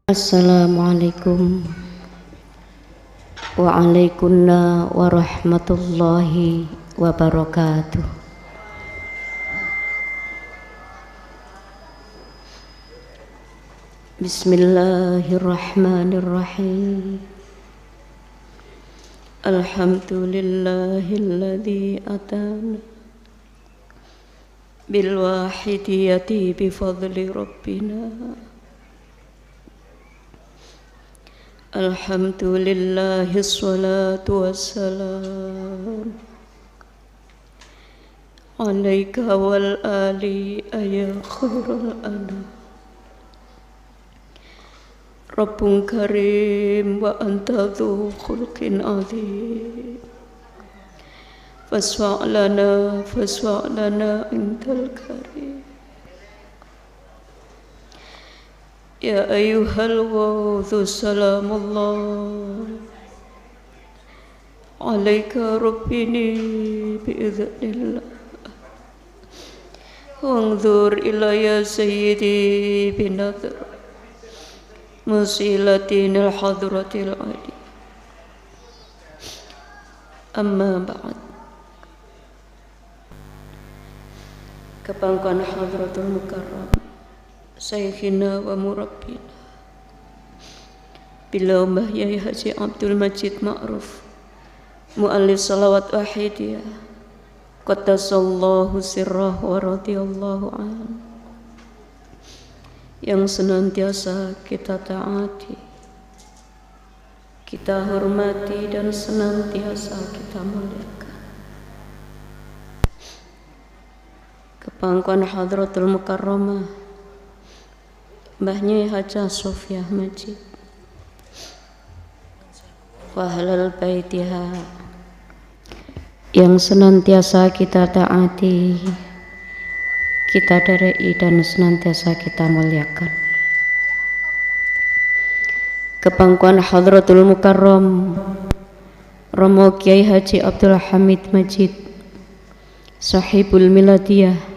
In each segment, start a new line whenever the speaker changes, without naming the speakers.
Assalamualaikum waalaikumsalam warahmatullahi wabarakatuh. Bismillahirrahmanirrahim. Alhamdulillahilladzi atana bil wahidiyati bi fadli rabbina. Alhamdulillahi sholatu wassalam alaika wal ali ya khairul anam. Rabbun karim wa anta dhu khulqin azim. Fasfa'lana intal karim. Ya ayyuhal wadhu salamullah alaika rabbini bi'idhnillah. Wanzur ilayya sayyidi binadhr musilatinil hadratil adi. Amma ba'd. Kepangkuan hadratul mukarram Sayyikhina wa murabbina Bila Mbah Yai Haji Abdul Majid Ma'ruf Mu'allif salawat wahidiyah Qaddasallahu sirrah wa radiyallahu an, yang senantiasa kita taati, kita hormati dan senantiasa kita muliakan. Kepangkuan Hadratul Mukarramah Mbah Nyai Hajah Sofiah Majid wa ahlal baitiha, yang senantiasa kita taati, kita darei dan senantiasa kita muliakan. Kepangkuan Hadratul Mukarram Romo Kiai Haji Abdul Hamid Majid Sahibul Miladiyah,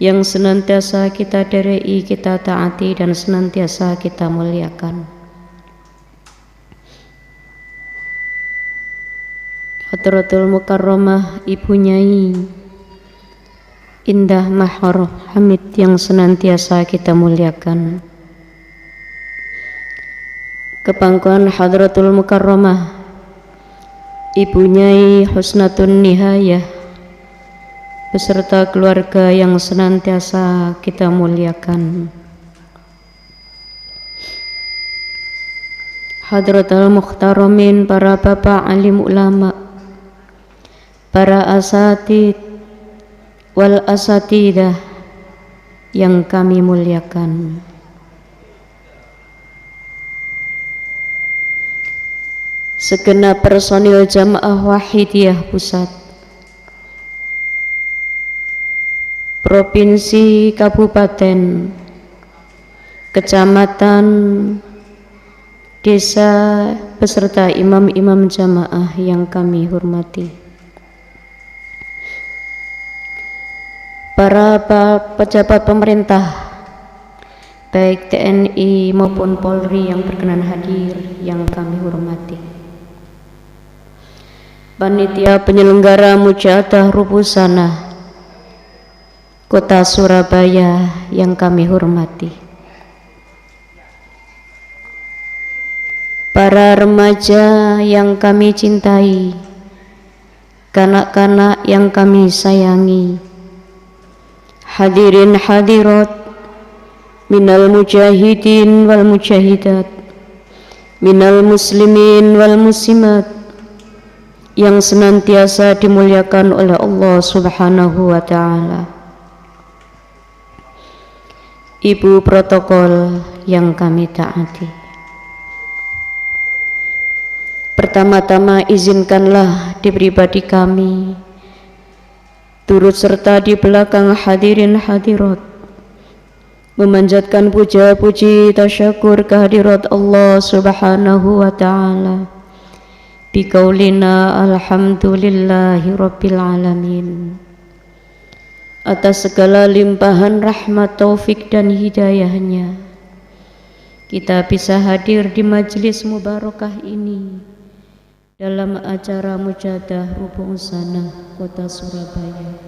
yang senantiasa kita darei, kita taati dan senantiasa kita muliakan. Hadratul Mukarramah Ibu Nyai Indah Mahar Hamid, yang senantiasa kita muliakan. Kepangkuan Hadratul Mukarramah Ibu Nyai Husnatun Nihayah beserta keluarga yang senantiasa kita muliakan. Hadratul Muhtaramin, para bapak alim ulama, para asatid wal asatidah yang kami muliakan. Segenap personil Jamaah Wahidiyah Pusat, Provinsi, Kabupaten, Kecamatan, Desa, beserta imam-imam jamaah yang kami hormati. Para pejabat pemerintah, baik TNI maupun Polri yang berkenan hadir yang kami hormati. Panitia penyelenggara Mujahadah Rubusana Kota Surabaya yang kami hormati. Para remaja yang kami cintai, kanak-kanak yang kami sayangi, hadirin hadirat minal mujahidin wal mujahidat, minal muslimin wal muslimat, yang senantiasa dimuliakan oleh Allah Subhanahu wa ta'ala. Ibu protokol yang kami taati, pertama-tama izinkanlah di pribadi kami turut serta di belakang hadirin hadirat memanjatkan puja-puji tasyakur kehadirat Allah Subhanahu wa ta'ala biqaulina alhamdulillahi rabbil alamin, atas segala limpahan rahmat, taufik dan hidayahnya kita bisa hadir di majelis mubarakah ini dalam acara mujadah Rubu' Sanah Kota Surabaya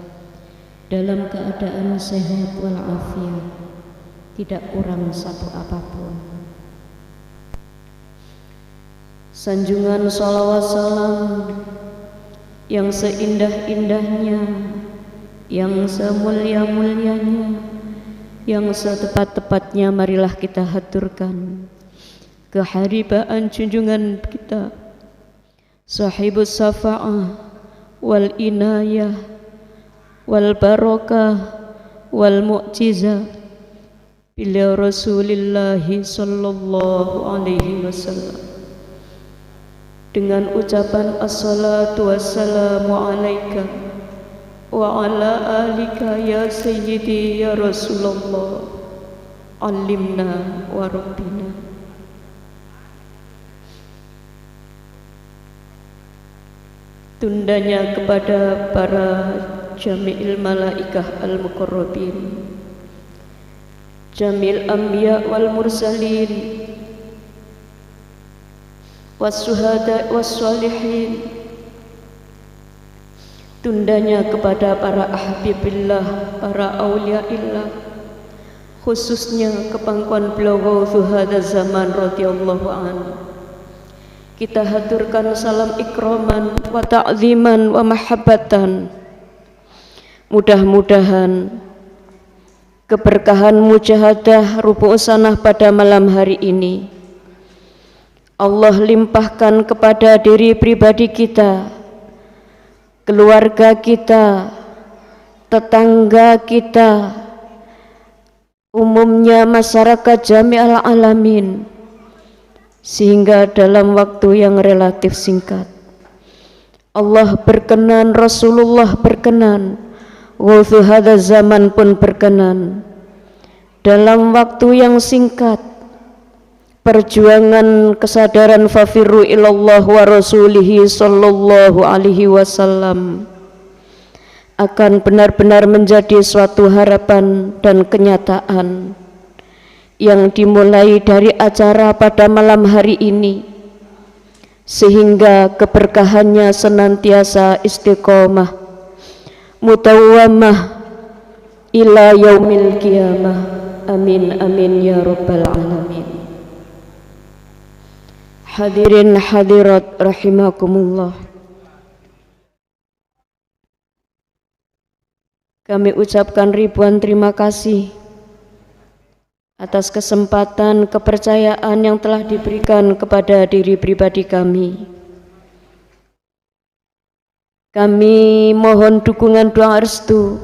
dalam keadaan sehat walafiat, tidak kurang satu apapun. Sanjungan salawat salam yang seindah-indahnya, yang semulia-mulianya, yang setepat-tepatnya marilah kita haturkan keharibaan junjungan kita, sahibus syafa'ah wal inayah wal barakah wal mu'jizah bila Rasulullah sallallahu alaihi wasallam, dengan ucapan assalatu wassalamu alaika wa ala alika ya sayyidi ya Rasulullah, alimna wa rabbina. Tundanya kepada para jami'il malaikah al-muqarrabin, jami'il anbiya wal mursalin, was-suhada was-salihin. Tundanya kepada para ahbibillah, para auliaillah, khususnya kepangkuan beliau Zuhada Zaman radhiyallahu anhu. Kita haturkan salam ikraman wa ta'ziman wa mahabbatan. Mudah-mudahan keberkahan mujahadah Rubu' Sanah pada malam hari ini Allah limpahkan kepada diri pribadi kita, keluarga kita, tetangga kita, umumnya masyarakat jami'al alamin, sehingga dalam waktu yang relatif singkat Allah berkenan, Rasulullah berkenan, Wudhu hadha zaman pun berkenan, dalam waktu yang singkat perjuangan kesadaran fafirru ilallah wa rasulihi sallallahu alaihi wasallam akan benar-benar menjadi suatu harapan dan kenyataan yang dimulai dari acara pada malam hari ini, sehingga keberkahannya senantiasa istiqomah mutawwamah ila yaumil qiyamah. Amin amin ya rabbal alamin. Hadirin hadirat rahimakumullah, kami ucapkan ribuan terima kasih atas kesempatan kepercayaan yang telah diberikan kepada diri pribadi kami. Kami mohon dukungan doa restu.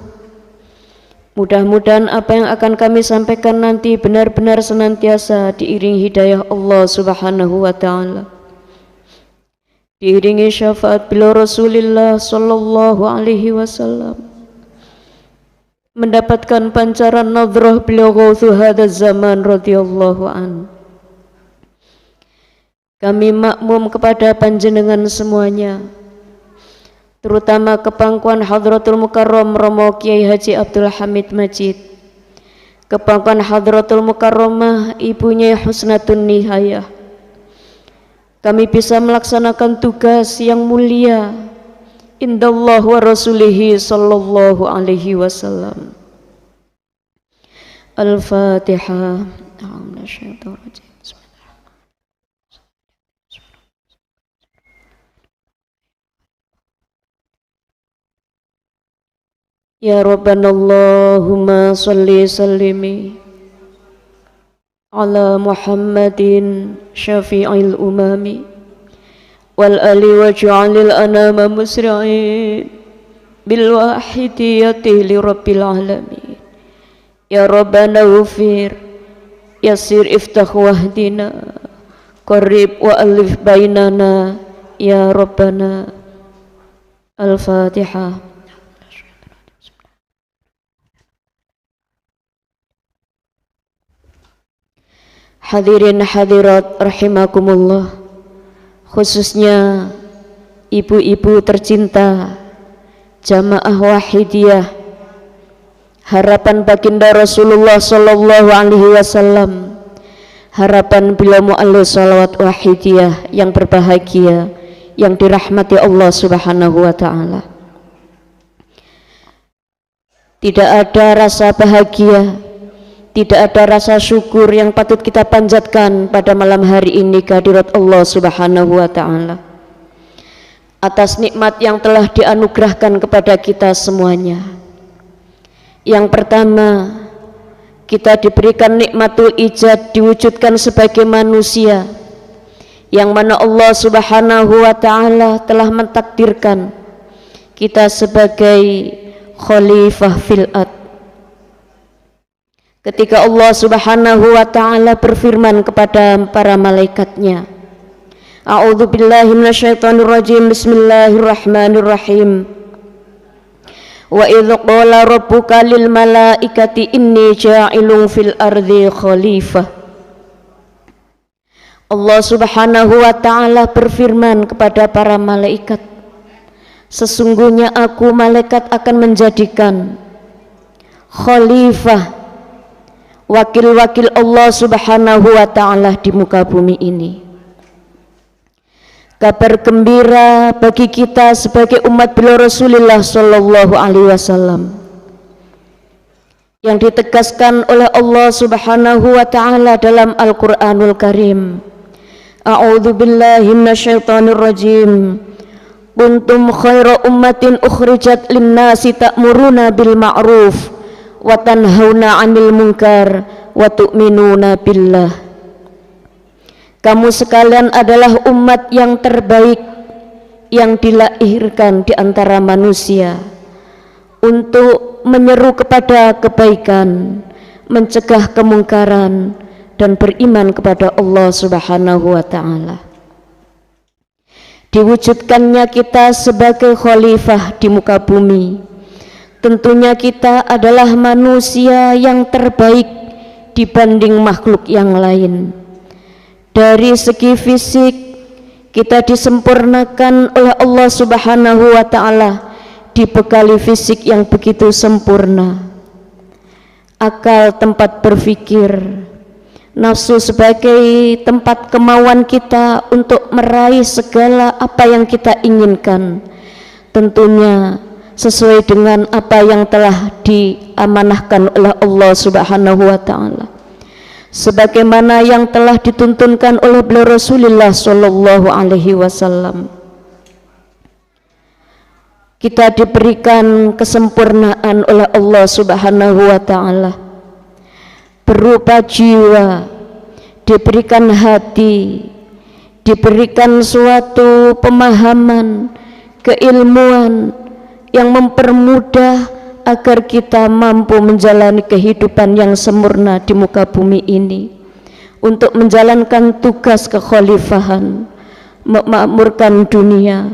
Mudah-mudahan apa yang akan kami sampaikan nanti benar-benar senantiasa diiringi hidayah Allah Subhanahu wa ta'ala, diiringi syafaat beliau Rasulullah sallallahu alaihi wasallam, mendapatkan pancaran nadrah beliau Ghawthu hadha zaman radhiyallahu an. Kami makmum kepada panjenengan semuanya, terutama kepangkuan Hadratul Mukarram Romo Kiai Haji Abdul Hamid Majid, kepangkuan Hadratul Mukarramah Ibu Nyai Husnatun Nihayah. Kami bisa melaksanakan tugas yang mulia indallah wa rasulihi sallallahu alaihi wasallam. Al-Fatihah. Ya Rabbana Allahumma salli sallimi ala Muhammadin syafi'il umami wal ali waj'alil anama musri'in bil wahidiyati li rabbil alamin. Ya Rabbana ghafir yassir iftah wahdina qarib wa alif bainana ya Rabbana. Al-Fatihah. Hadirin hadirat rahimakumullah, khususnya ibu-ibu tercinta jamaah wahidiyah harapan baginda Rasulullah sallallahu alaihi wasallam harapan bila mu'allu salawat wahidiyah yang berbahagia, yang dirahmati Allah subhanahu wa ta'ala. Tidak ada rasa bahagia, tidak ada rasa syukur yang patut kita panjatkan pada malam hari ini kehadirat Allah subhanahu wa ta'ala atas nikmat yang telah dianugerahkan kepada kita semuanya. Yang pertama, kita diberikan nikmatul ijad, diwujudkan sebagai manusia, yang mana Allah subhanahu wa ta'ala telah mentakdirkan kita sebagai khalifah fil ard. Ketika Allah subhanahu wa ta'ala berfirman kepada para malaikatnya, A'udzu billahi minasyaitonir rajim, bismillahirrahmanirrahim. Wa idz qala rabbuka lil malaikati inni ja'ilun fil ardi khalifah. Allah subhanahu wa ta'ala berfirman kepada para malaikat, sesungguhnya aku malaikat akan menjadikan khalifah, wakil-wakil Allah subhanahu wa ta'ala di muka bumi ini. Kabar gembira bagi kita sebagai umat beliau Rasulullah sallallahu alaihi wasallam yang ditegaskan oleh Allah subhanahu wa ta'ala dalam Al-Quranul Karim. A'udzu billahi minasyaitonir rajim. Kuntum khaira ummatin ukhrijat lin-nasi ta'muruna bil ma'ruf wa tanhauna 'anil munkar wa tu'minuna billah. Kamu sekalian adalah umat yang terbaik yang dilahirkan di antara manusia untuk menyeru kepada kebaikan, mencegah kemungkaran, dan beriman kepada Allah subhanahu wa ta'ala. Diwujudkannya kita sebagai khalifah di muka bumi, tentunya kita adalah manusia yang terbaik dibanding makhluk yang lain. Dari segi fisik kita disempurnakan oleh Allah subhanahu wa ta'ala, dibekali fisik yang begitu sempurna, akal tempat berpikir, nafsu sebagai tempat kemauan kita untuk meraih segala apa yang kita inginkan, tentunya sesuai dengan apa yang telah diamanahkan oleh Allah subhanahu wa ta'ala, sebagaimana yang telah dituntunkan oleh beliau Rasulullah sallallahu alaihi wasallam. Kita diberikan kesempurnaan oleh Allah subhanahu wa ta'ala berupa jiwa, diberikan hati, diberikan suatu pemahaman, keilmuan yang mempermudah agar kita mampu menjalani kehidupan yang sempurna di muka bumi ini, untuk menjalankan tugas kekhalifahan, memakmurkan dunia,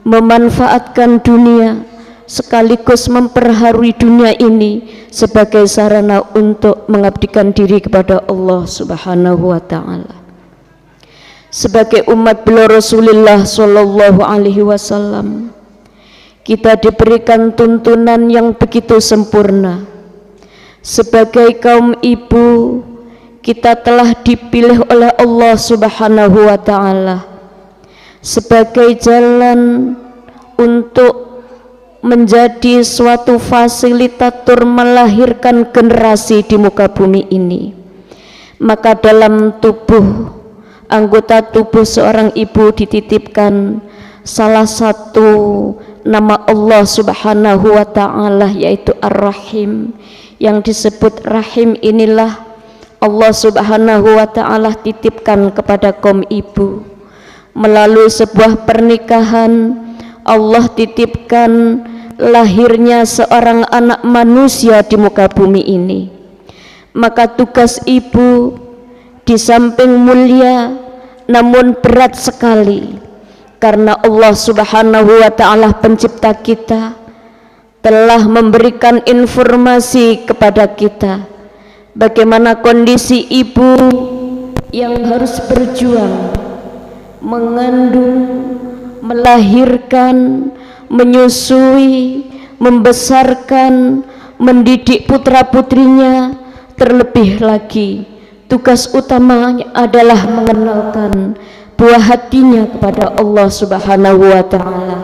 memanfaatkan dunia, sekaligus memperharui dunia ini sebagai sarana untuk mengabdikan diri kepada Allah subhanahu wa ta'ala. Sebagai umat beliau Rasulullah sallallahu alaihi wasallam, kita diberikan tuntunan yang begitu sempurna. Sebagai kaum ibu, kita telah dipilih oleh Allah subhanahu wa ta'ala sebagai jalan untuk menjadi suatu fasilitator melahirkan generasi di muka bumi ini. Maka dalam anggota tubuh seorang ibu dititipkan salah satu nama Allah subhanahu wa ta'ala, yaitu Ar-Rahim. Yang disebut Rahim inilah Allah subhanahu wa ta'ala titipkan kepada kaum ibu. Melalui sebuah pernikahan, Allah titipkan lahirnya seorang anak manusia di muka bumi ini. Maka tugas ibu di samping mulia namun berat sekali, karena Allah subhanahu wa ta'ala pencipta kita telah memberikan informasi kepada kita bagaimana kondisi ibu yang harus berjuang mengandung, melahirkan, menyusui, membesarkan, mendidik putra-putrinya, terlebih lagi tugas utamanya adalah mengenalkan buah hatinya kepada Allah Subhanahu wa Ta'ala,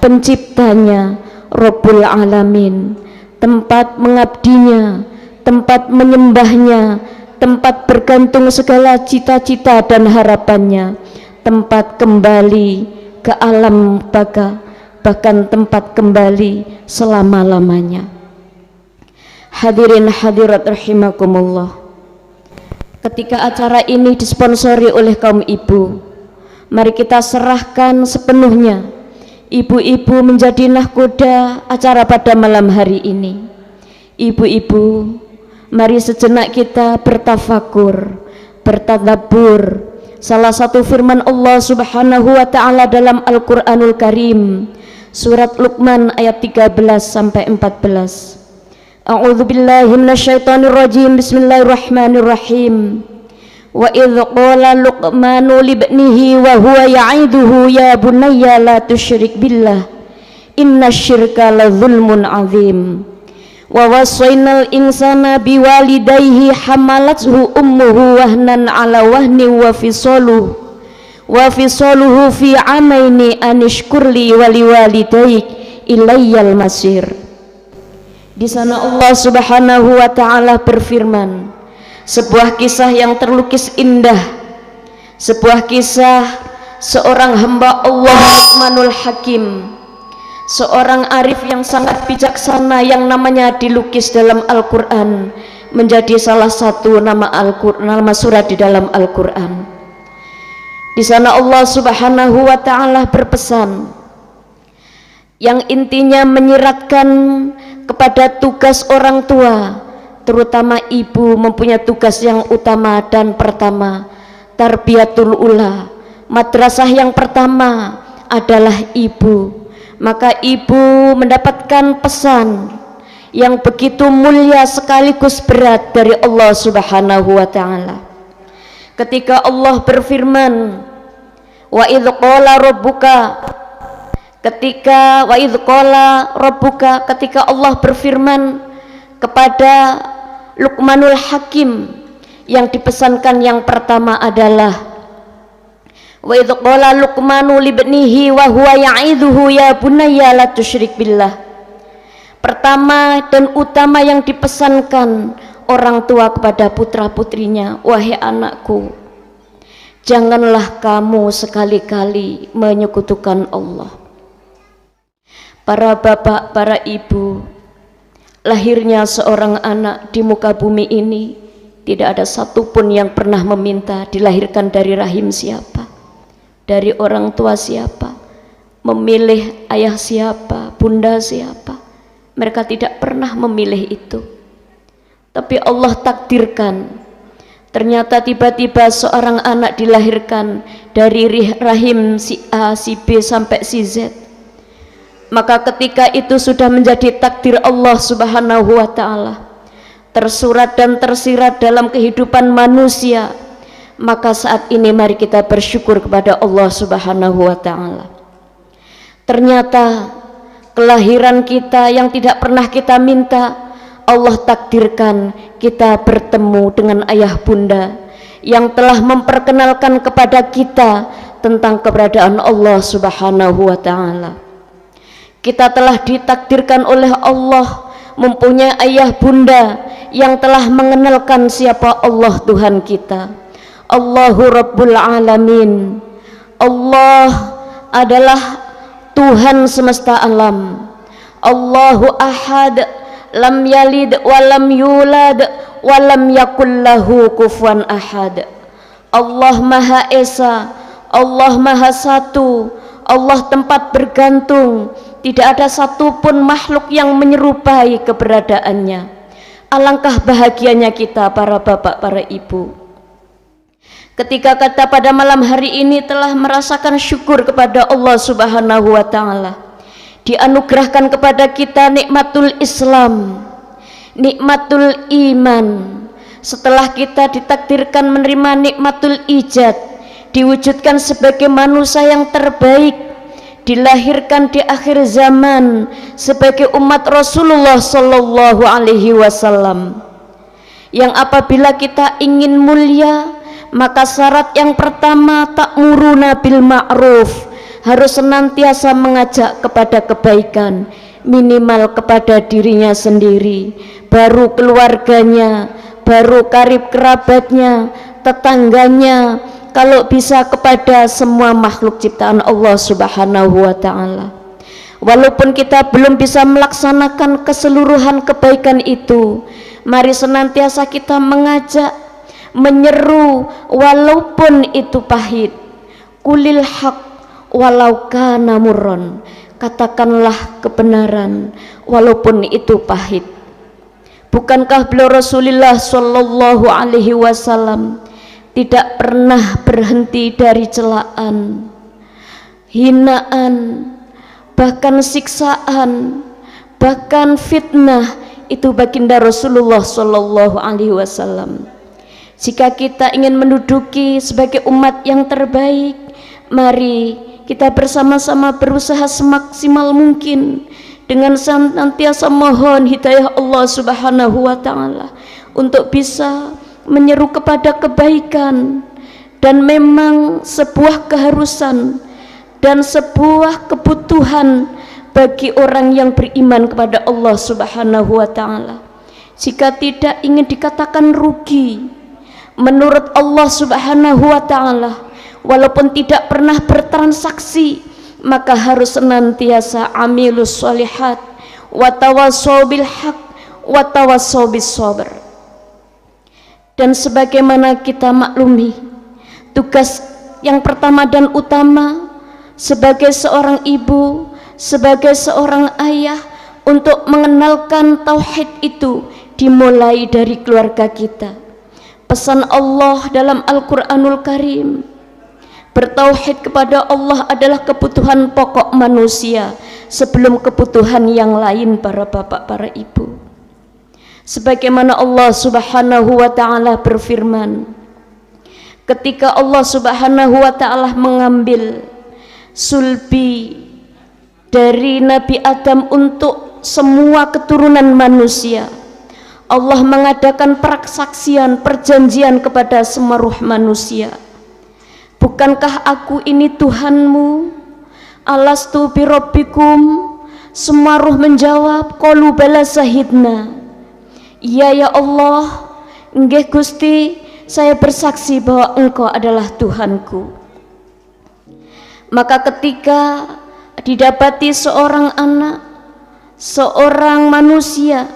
penciptanya, Rabbul Alamin, tempat mengabdinya, tempat menyembahnya, tempat bergantung segala cita-cita dan harapannya, tempat kembali ke alam baka, bahkan tempat kembali selama-lamanya. Hadirin hadirat rahimakumullah, ketika acara ini disponsori oleh kaum ibu, mari kita serahkan sepenuhnya ibu-ibu menjadi nahkoda acara pada malam hari ini. Ibu-ibu, mari sejenak kita bertafakur, bertadabbur salah satu firman Allah Subhanahu wa Ta'ala dalam Al-Qur'anul Karim, surat Luqman ayat 13 sampai 14. A'udzu billahi minasyaitonir rajim. Bismillahirrahmanirrahim. Wa idz qala Luqmanu libnihi wa huwa ya'iduhu ya bunayya la tusyrik billah innasyirka la dzulmun 'adzim. Wa wasainal insana biwalidayhi hamalathu ummuhu wahnan 'ala wahni wa fisaluhu fi 'amaini anishkurli wa liwalidayk ilayyal masir. Di sana Allah Subhanahu wa Ta'ala berfirman, sebuah kisah yang terlukis indah, sebuah kisah seorang hamba Allah Luqmanul Hakim, seorang arif yang sangat bijaksana yang namanya dilukis dalam Al-Quran menjadi salah satu nama surat di dalam Al-Quran. Di sana Allah Subhanahu wa Ta'ala berpesan yang intinya menyiratkan kepada tugas orang tua, terutama ibu mempunyai tugas yang utama dan pertama, tarbiyatul ula. Madrasah yang pertama adalah ibu. Maka ibu mendapatkan pesan yang begitu mulia sekaligus berat dari Allah Subhanahu wa Ta'ala. Ketika Allah berfirman, wa idz qala rabbuka, ketika Allah berfirman kepada Luqmanul Hakim, yang dipesankan yang pertama adalah wa idz qala Luqmanu libnihi wa huwa ya'iduhu ya bunayya la tusyrik billah. Pertama dan utama yang dipesankan orang tua kepada putra-putrinya, wahai anakku, janganlah kamu sekali-kali menyekutukan Allah. Para bapak, para ibu, lahirnya seorang anak di muka bumi ini tidak ada satupun yang pernah meminta dilahirkan dari rahim siapa, dari orang tua siapa, memilih ayah siapa, bunda siapa. Mereka tidak pernah memilih itu, tapi Allah takdirkan. Ternyata tiba-tiba seorang anak dilahirkan dari rahim si A, si B sampai si Z. Maka ketika itu sudah menjadi takdir Allah Subhanahu wa Ta'ala, tersurat dan tersirat dalam kehidupan manusia, maka saat ini mari kita bersyukur kepada Allah Subhanahu wa Ta'ala. Ternyata kelahiran kita yang tidak pernah kita minta, Allah takdirkan kita bertemu dengan ayah bunda yang telah memperkenalkan kepada kita tentang keberadaan Allah Subhanahu wa Ta'ala. Kita telah ditakdirkan oleh Allah mempunyai ayah bunda yang telah mengenalkan siapa Allah Tuhan kita. Allahu Rabbul Alamin. Allah adalah Tuhan semesta alam. Allahu Ahad, lam yalid wa lam yulad wa lam yakul lahu kufuwan ahad. Allah Maha Esa, Allah Maha Satu, Allah tempat bergantung. Tidak ada satupun makhluk yang menyerupai keberadaannya. Alangkah bahagianya kita para bapak, para ibu, ketika kita pada malam hari ini telah merasakan syukur kepada Allah Subhanahu wa Ta'ala. Dianugerahkan kepada kita nikmatul Islam, nikmatul iman. Setelah kita ditakdirkan menerima nikmatul ijad, diwujudkan sebagai manusia yang terbaik, dilahirkan di akhir zaman sebagai umat Rasulullah Sallallahu Alaihi Wasallam. yang apabila kita ingin mulia, maka syarat yang pertama ta'muruna bil ma'ruf, harus senantiasa mengajak kepada kebaikan, minimal kepada dirinya sendiri, baru keluarganya, baru karib kerabatnya, tetangganya, kalau bisa kepada semua makhluk ciptaan Allah Subhanahu wa ta'ala. Walaupun kita belum bisa melaksanakan keseluruhan kebaikan itu, mari senantiasa kita mengajak, menyeru walaupun itu pahit. Kulil haq walau kana murron, katakanlah kebenaran walaupun itu pahit. Bukankah beliau Rasulullah sallallahu alaihi wasallam tidak pernah berhenti dari celaan, hinaan, bahkan siksaan, bahkan fitnah, itu baginda Rasulullah sallallahu alaihi wasallam. Jika kita ingin menduduki sebagai umat yang terbaik, mari kita bersama-sama berusaha semaksimal mungkin dengan senantiasa mohon hidayah Allah Subhanahu wa ta'ala untuk bisa menyeru kepada kebaikan, dan memang sebuah keharusan dan sebuah kebutuhan bagi orang yang beriman kepada Allah Subhanahu wa ta'ala. Jika tidak ingin dikatakan rugi menurut Allah Subhanahu wa ta'ala, walaupun tidak pernah bertransaksi, maka harus senantiasa amilus sholihat wa tawassaw bil haq wa tawassaw bis sabr. Dan sebagaimana kita maklumi, tugas yang pertama dan utama sebagai seorang ibu, sebagai seorang ayah, untuk mengenalkan tauhid itu dimulai dari keluarga kita. Pesan Allah dalam Al-Quranul Karim, bertauhid kepada Allah adalah kebutuhan pokok manusia sebelum kebutuhan yang lain, para bapak, para ibu. Sebagaimana Allah Subhanahu wa ta'ala berfirman, ketika Allah Subhanahu wa ta'ala mengambil sulbi dari Nabi Adam untuk semua keturunan manusia, Allah mengadakan persaksian, perjanjian kepada semua ruh manusia. Bukankah aku ini Tuhanmu? Alastu birabbikum? Semua ruh menjawab, qalu bala sahidna. Iya ya Allah, nggih Gusti, saya bersaksi bahwa Engkau adalah Tuhanku. Maka ketika didapati seorang anak, seorang manusia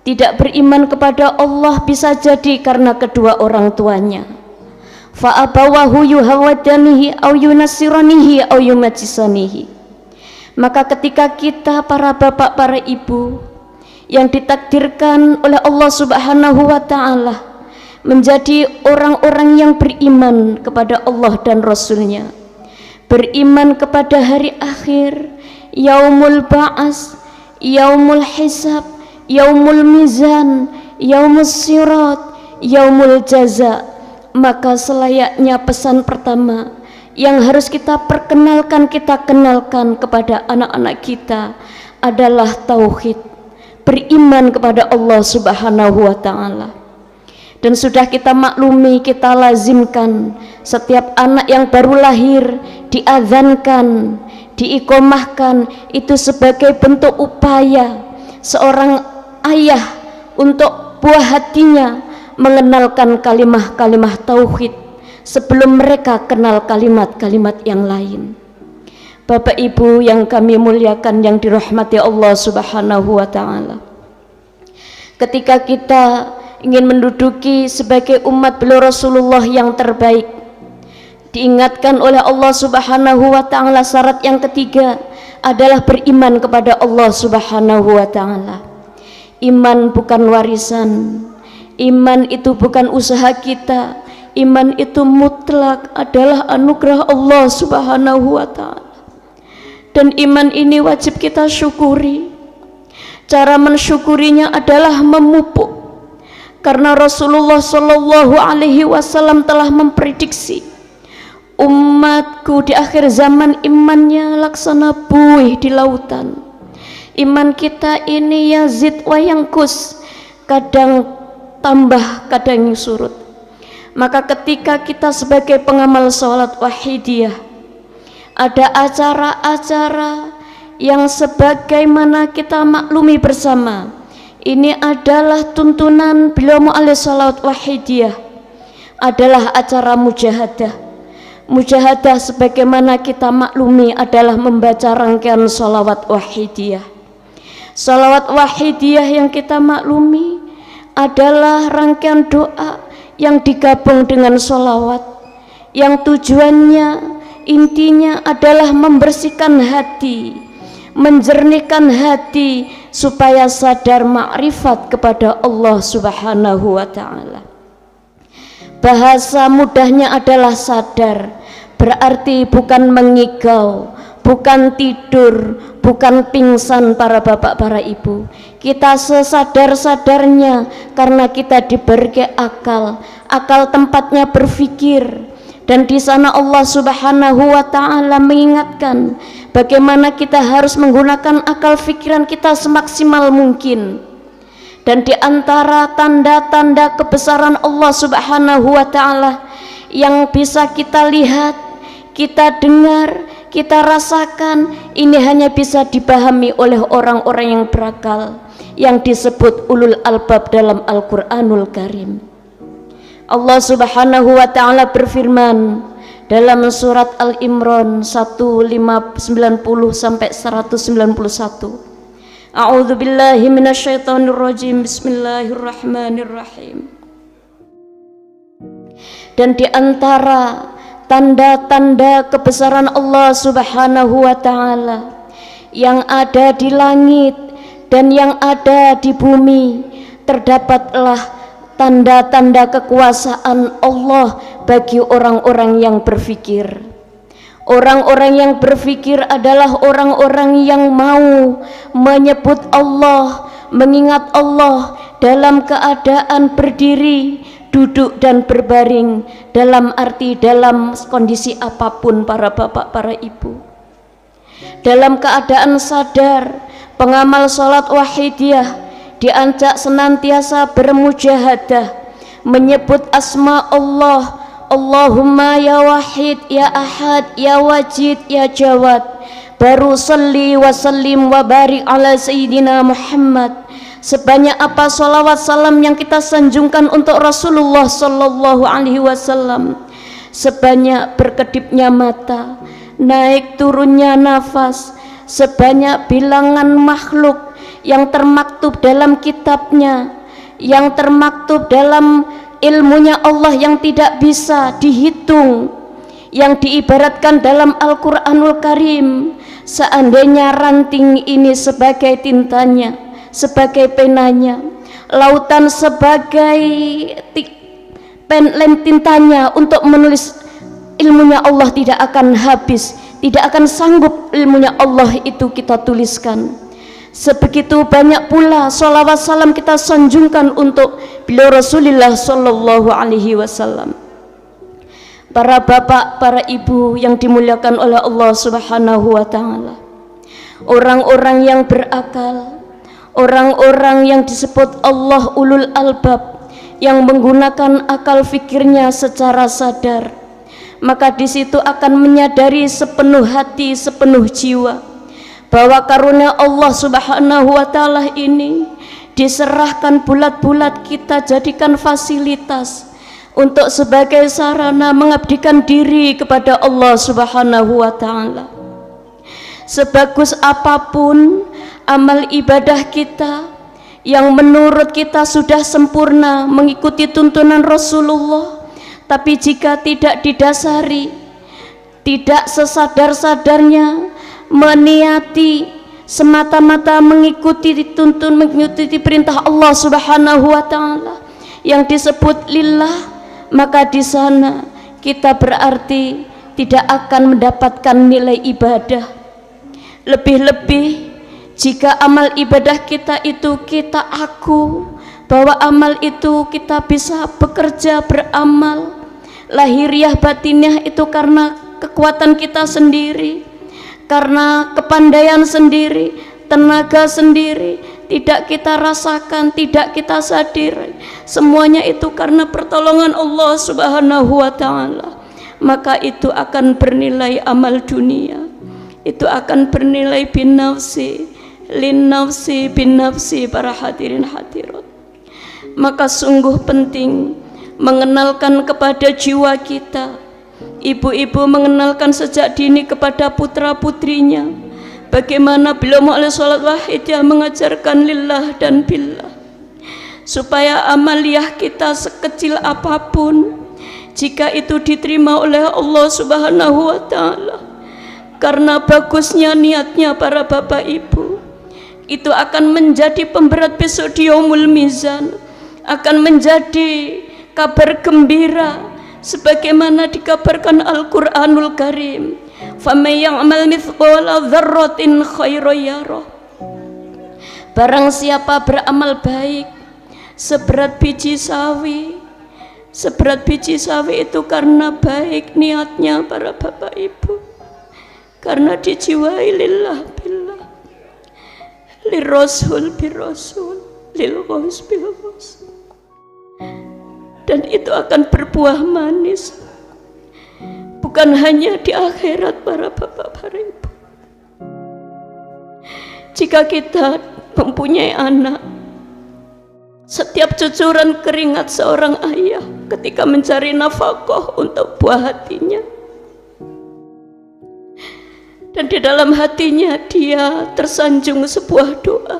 tidak beriman kepada Allah, bisa jadi karena kedua orang tuanya. Fa abawahu yuhawadanihi au yunasiranihi au yumajisanihi. Maka ketika kita, para bapak, para ibu, yang ditakdirkan oleh Allah Subhanahu wa ta'ala menjadi orang-orang yang beriman kepada Allah dan Rasulnya, beriman kepada hari akhir, yaumul ba'as, yaumul hisab, yaumul mizan, yaumul sirat, yaumul jaza, maka selayaknya pesan pertama yang harus kita perkenalkan, kita kenalkan kepada anak-anak kita adalah tauhid, beriman kepada Allah Subhanahu wa ta'ala. Dan sudah kita maklumi, kita lazimkan setiap anak yang baru lahir diadzankan, diikomahkan, itu sebagai bentuk upaya seorang ayah untuk buah hatinya mengenalkan kalimah-kalimah tauhid sebelum mereka kenal kalimat-kalimat yang lain. Bapak Ibu yang kami muliakan, yang dirahmati Allah Subhanahu wa ta'ala, ketika kita ingin menduduki sebagai umat beliau Rasulullah yang terbaik, diingatkan oleh Allah Subhanahu wa ta'ala syarat yang ketiga adalah beriman kepada Allah Subhanahu wa ta'ala. Iman bukan warisan, iman itu bukan usaha kita, iman itu mutlak adalah anugerah Allah Subhanahu wa ta'ala. Dan iman ini wajib kita syukuri. Cara mensyukurinya adalah memupuk, karena Rasulullah sallallahu alaihi wasallam telah memprediksi umatku di akhir zaman imannya laksana buih di lautan. Iman kita ini yazid wa yangkus, kadang tambah kadang surut. Maka ketika kita sebagai pengamal sholat wahidiyah, ada acara-acara yang sebagaimana kita maklumi bersama, ini adalah tuntunan beliau mu'alif sholat wahidiyah, adalah acara mujahadah. Mujahadah sebagaimana kita maklumi adalah membaca rangkaian sholawat wahidiyah. Sholawat wahidiyah yang kita maklumi adalah rangkaian doa yang digabung dengan sholawat, yang tujuannya intinya adalah membersihkan hati, menjernihkan hati supaya sadar makrifat kepada Allah Subhanahu wa ta'ala. Bahasa mudahnya adalah sadar, berarti bukan mengigau, bukan tidur, bukan pingsan para bapak, para ibu. Kita sesadar-sadarnya karena kita diberi akal, akal tempatnya berpikir. Dan di sana Allah Subhanahu wa ta'ala mengingatkan bagaimana kita harus menggunakan akal pikiran kita semaksimal mungkin. Dan di antara tanda-tanda kebesaran Allah Subhanahu wa ta'ala yang bisa kita lihat, kita dengar, kita rasakan, ini hanya bisa dipahami oleh orang-orang yang berakal, yang disebut ulul albab dalam Al-Quranul Karim. Allah Subhanahu wa ta'ala berfirman dalam surat Al-Imran 190 sampai 191. A'udzu billahi minasyaitonir rajim. Bismillahirrahmanirrahim. Dan di antara tanda-tanda kebesaran Allah Subhanahu wa ta'ala yang ada di langit dan yang ada di bumi, terdapatlah tanda-tanda kekuasaan Allah bagi orang-orang yang berfikir. Orang-orang yang berfikir adalah orang-orang yang mau menyebut Allah, mengingat Allah dalam keadaan berdiri, duduk dan berbaring, dalam arti dalam kondisi apapun para bapak, para ibu. Dalam keadaan sadar, pengamal sholat wahidiyah diajak senantiasa bermujahadah, menyebut asma Allah, Allahumma ya wahid, ya ahad, ya wajid, ya jawad. Baru salli wa sallim wa barik ala sayyidina Muhammad. Sebanyak apa salawat salam yang kita sanjungkan untuk Rasulullah sallallahu alaihi wasallam, sebanyak berkedipnya mata, naik turunnya nafas, sebanyak bilangan makhluk yang termaktub dalam kitabnya, yang termaktub dalam ilmunya Allah yang tidak bisa dihitung, yang diibaratkan dalam Al-Quranul Karim. Seandainya ranting ini sebagai tintanya, sebagai penanya, lautan sebagai lem tintanya untuk menulis ilmunya Allah, tidak akan habis, tidak akan sanggup ilmunya Allah itu kita tuliskan. Sebegitu banyak pula sholawat salam kita sanjungkan untuk beliau Rasulullah sallallahu alaihi wasallam. Para bapak, para ibu yang dimuliakan oleh Allah Subhanahu wa ta'ala, orang-orang yang berakal, orang-orang yang disebut Allah ulul albab, yang menggunakan akal fikirnya secara sadar, maka di situ akan menyadari sepenuh hati, sepenuh jiwa bahwa karunia Allah Subhanahu wa ta'ala ini diserahkan bulat-bulat, kita jadikan fasilitas untuk sebagai sarana mengabdikan diri kepada Allah Subhanahu wa ta'ala. Sebagus apapun amal ibadah kita yang menurut kita sudah sempurna mengikuti tuntunan Rasulullah, tapi jika tidak didasari, tidak sesadar-sadarnya meniati semata-mata mengikuti perintah Allah Subhanahu wa ta'ala yang disebut lillah, maka di sana kita berarti tidak akan mendapatkan nilai ibadah. Lebih-lebih jika amal ibadah kita itu kita aku bahwa amal itu kita bisa bekerja beramal lahiriah batiniah itu karena kekuatan kita sendiri, karena kepandaian sendiri, tenaga sendiri, tidak kita rasakan, tidak kita sadari. semuanya itu karena pertolongan Allah Subhanahu wa ta'ala, maka itu akan bernilai amal dunia, itu akan bernilai bin nafsi, lin nafsi, bin nafsi para hadirin hadirat. Maka sungguh penting mengenalkan kepada jiwa kita, ibu-ibu mengenalkan sejak dini kepada putra-putrinya bagaimana beliau alaihi salat wahid yang mengajarkan lillah dan billah, supaya amaliyah kita sekecil apapun, jika itu diterima oleh Allah Subhanahu wa ta'ala karena bagusnya niatnya para bapak ibu, itu akan menjadi pemberat besok di yaumul mizan, akan menjadi kabar gembira sebagaimana dikabarkan Al-Qur'anul Karim, faman ya'mal mithqala dzarratin khairan yarah. Barang siapa beramal baik seberat biji sawi, seberat biji sawi itu karena baik niatnya para bapak ibu, karena dijiwai lillah billah, lirrasul birrasul, lilghos bilghos, dan itu akan berbuah manis bukan hanya di akhirat para bapak para ibu. Jika kita mempunyai anak, setiap cucuran keringat seorang ayah ketika mencari nafkah untuk buah hatinya, dan di dalam hatinya dia tersanjung sebuah doa,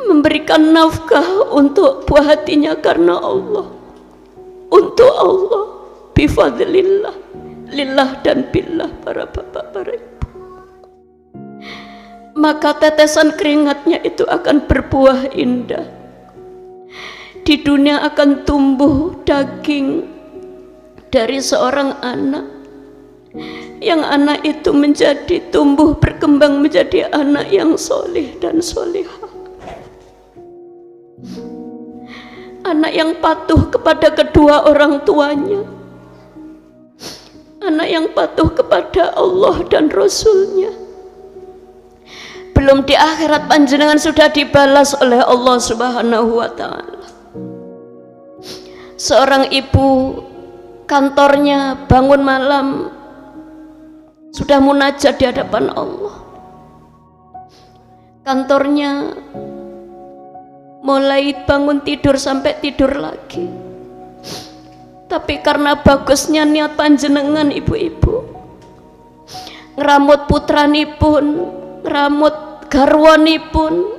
memberikan nafkah untuk buah hatinya karena Allah, untuk Allah, bifadlillah, lillah dan billah para bapak para ibu. Maka tetesan keringatnya itu akan berbuah indah. Di dunia akan tumbuh daging dari seorang anak, yang anak itu menjadi tumbuh berkembang menjadi anak yang soleh dan solehah, anak yang patuh kepada kedua orang tuanya, anak yang patuh kepada Allah dan Rasulnya. Belum di akhirat panjenengan sudah dibalas oleh Allah Subhanahu wa ta'ala. Seorang ibu kantornya bangun malam sudah munajat di hadapan Allah. Kantornya mulai bangun tidur sampai tidur lagi, tapi karena bagusnya niat panjenengan ibu-ibu, ngeramut putranipun, ngeramut garwanipun,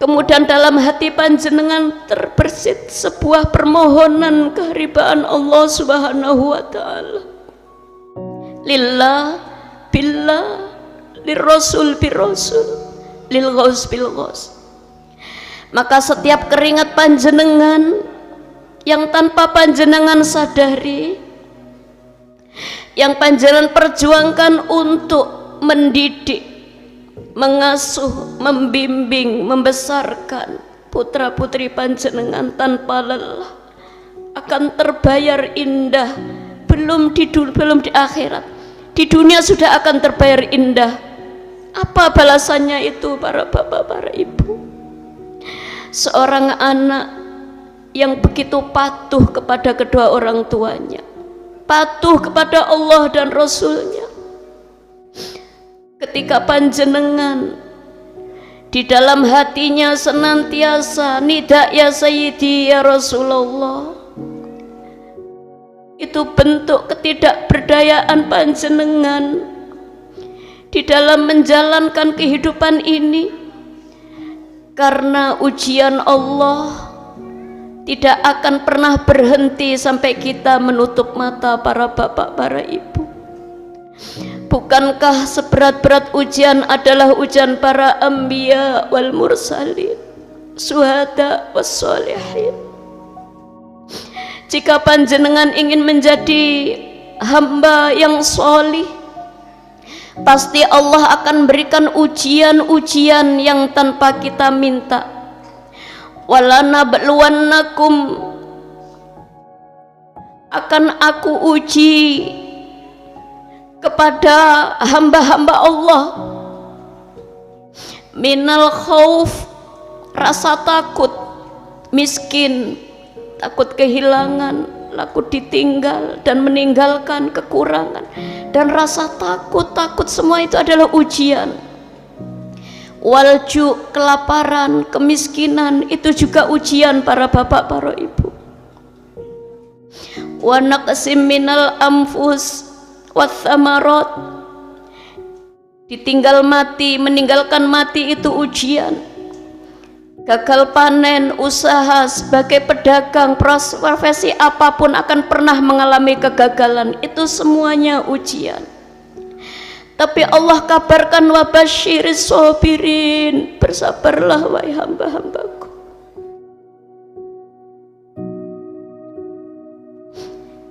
kemudian dalam hati panjenengan terbersit sebuah permohonan keharibaan Allah Subhanahu wa ta'ala, lillah billah, lirrasul birrasul, lilghos bilghos. Maka setiap keringat panjenengan yang tanpa panjenengan sadari, yang panjenengan perjuangkan untuk mendidik, mengasuh, membimbing, membesarkan putra putri panjenengan tanpa lelah, akan terbayar indah. Belum di akhirat, di dunia sudah akan terbayar indah. Apa balasannya itu para bapak para ibu? Seorang anak yang begitu patuh kepada kedua orang tuanya, patuh kepada Allah dan Rasulnya, ketika panjenengan di dalam hatinya senantiasa nida ya Sayyidi ya Rasulullah, itu bentuk ketidakberdayaan panjenengan di dalam menjalankan kehidupan ini, karena ujian Allah tidak akan pernah berhenti sampai kita menutup mata para bapak para ibu. Bukankah seberat-berat ujian adalah ujian para anbiya wal mursalin, syuhada was sholihin? Jika panjenengan ingin menjadi hamba yang sholih, pasti Allah akan berikan ujian-ujian yang tanpa kita minta. Walanabluwannakum, akan aku uji kepada hamba-hamba Allah, minal khauf, rasa takut miskin, takut kehilangan, takut ditinggal dan meninggalkan, kekurangan dan rasa takut semua itu adalah ujian. Walju, kelaparan, kemiskinan itu juga ujian para bapak, para ibu. Wa naqsim minal anfus wathamarat, ditinggal mati, meninggalkan mati itu ujian. Gagal panen, usaha sebagai pedagang, profesi apapun akan pernah mengalami kegagalan, itu semuanya ujian. Tapi Allah kabarkan wa basyiris sabirin, bersabarlah wahai hamba-hambaku.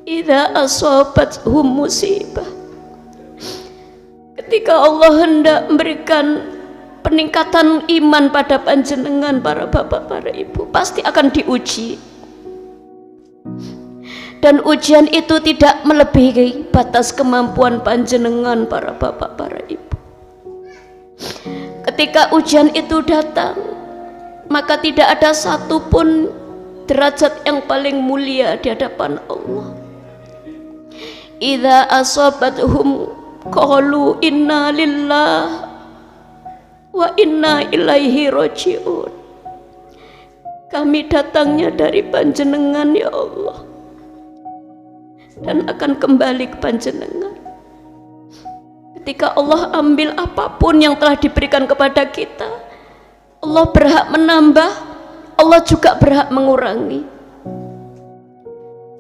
Idza asabathum musibah, ketika Allah hendak memberikan peningkatan iman pada panjenengan para bapak, para ibu, pasti akan diuji. Dan ujian itu tidak melebihi batas kemampuan panjenengan para bapak, para ibu. Ketika ujian itu datang, maka tidak ada satupun derajat yang paling mulia di hadapan Allah. Idza asabathum qalu inna lillahi wa inna ilaihi raji'un. Kami datangnya dari panjenengan ya Allah, dan akan kembali ke panjenengan. Ketika Allah ambil apapun yang telah diberikan kepada kita, Allah berhak menambah, Allah juga berhak mengurangi.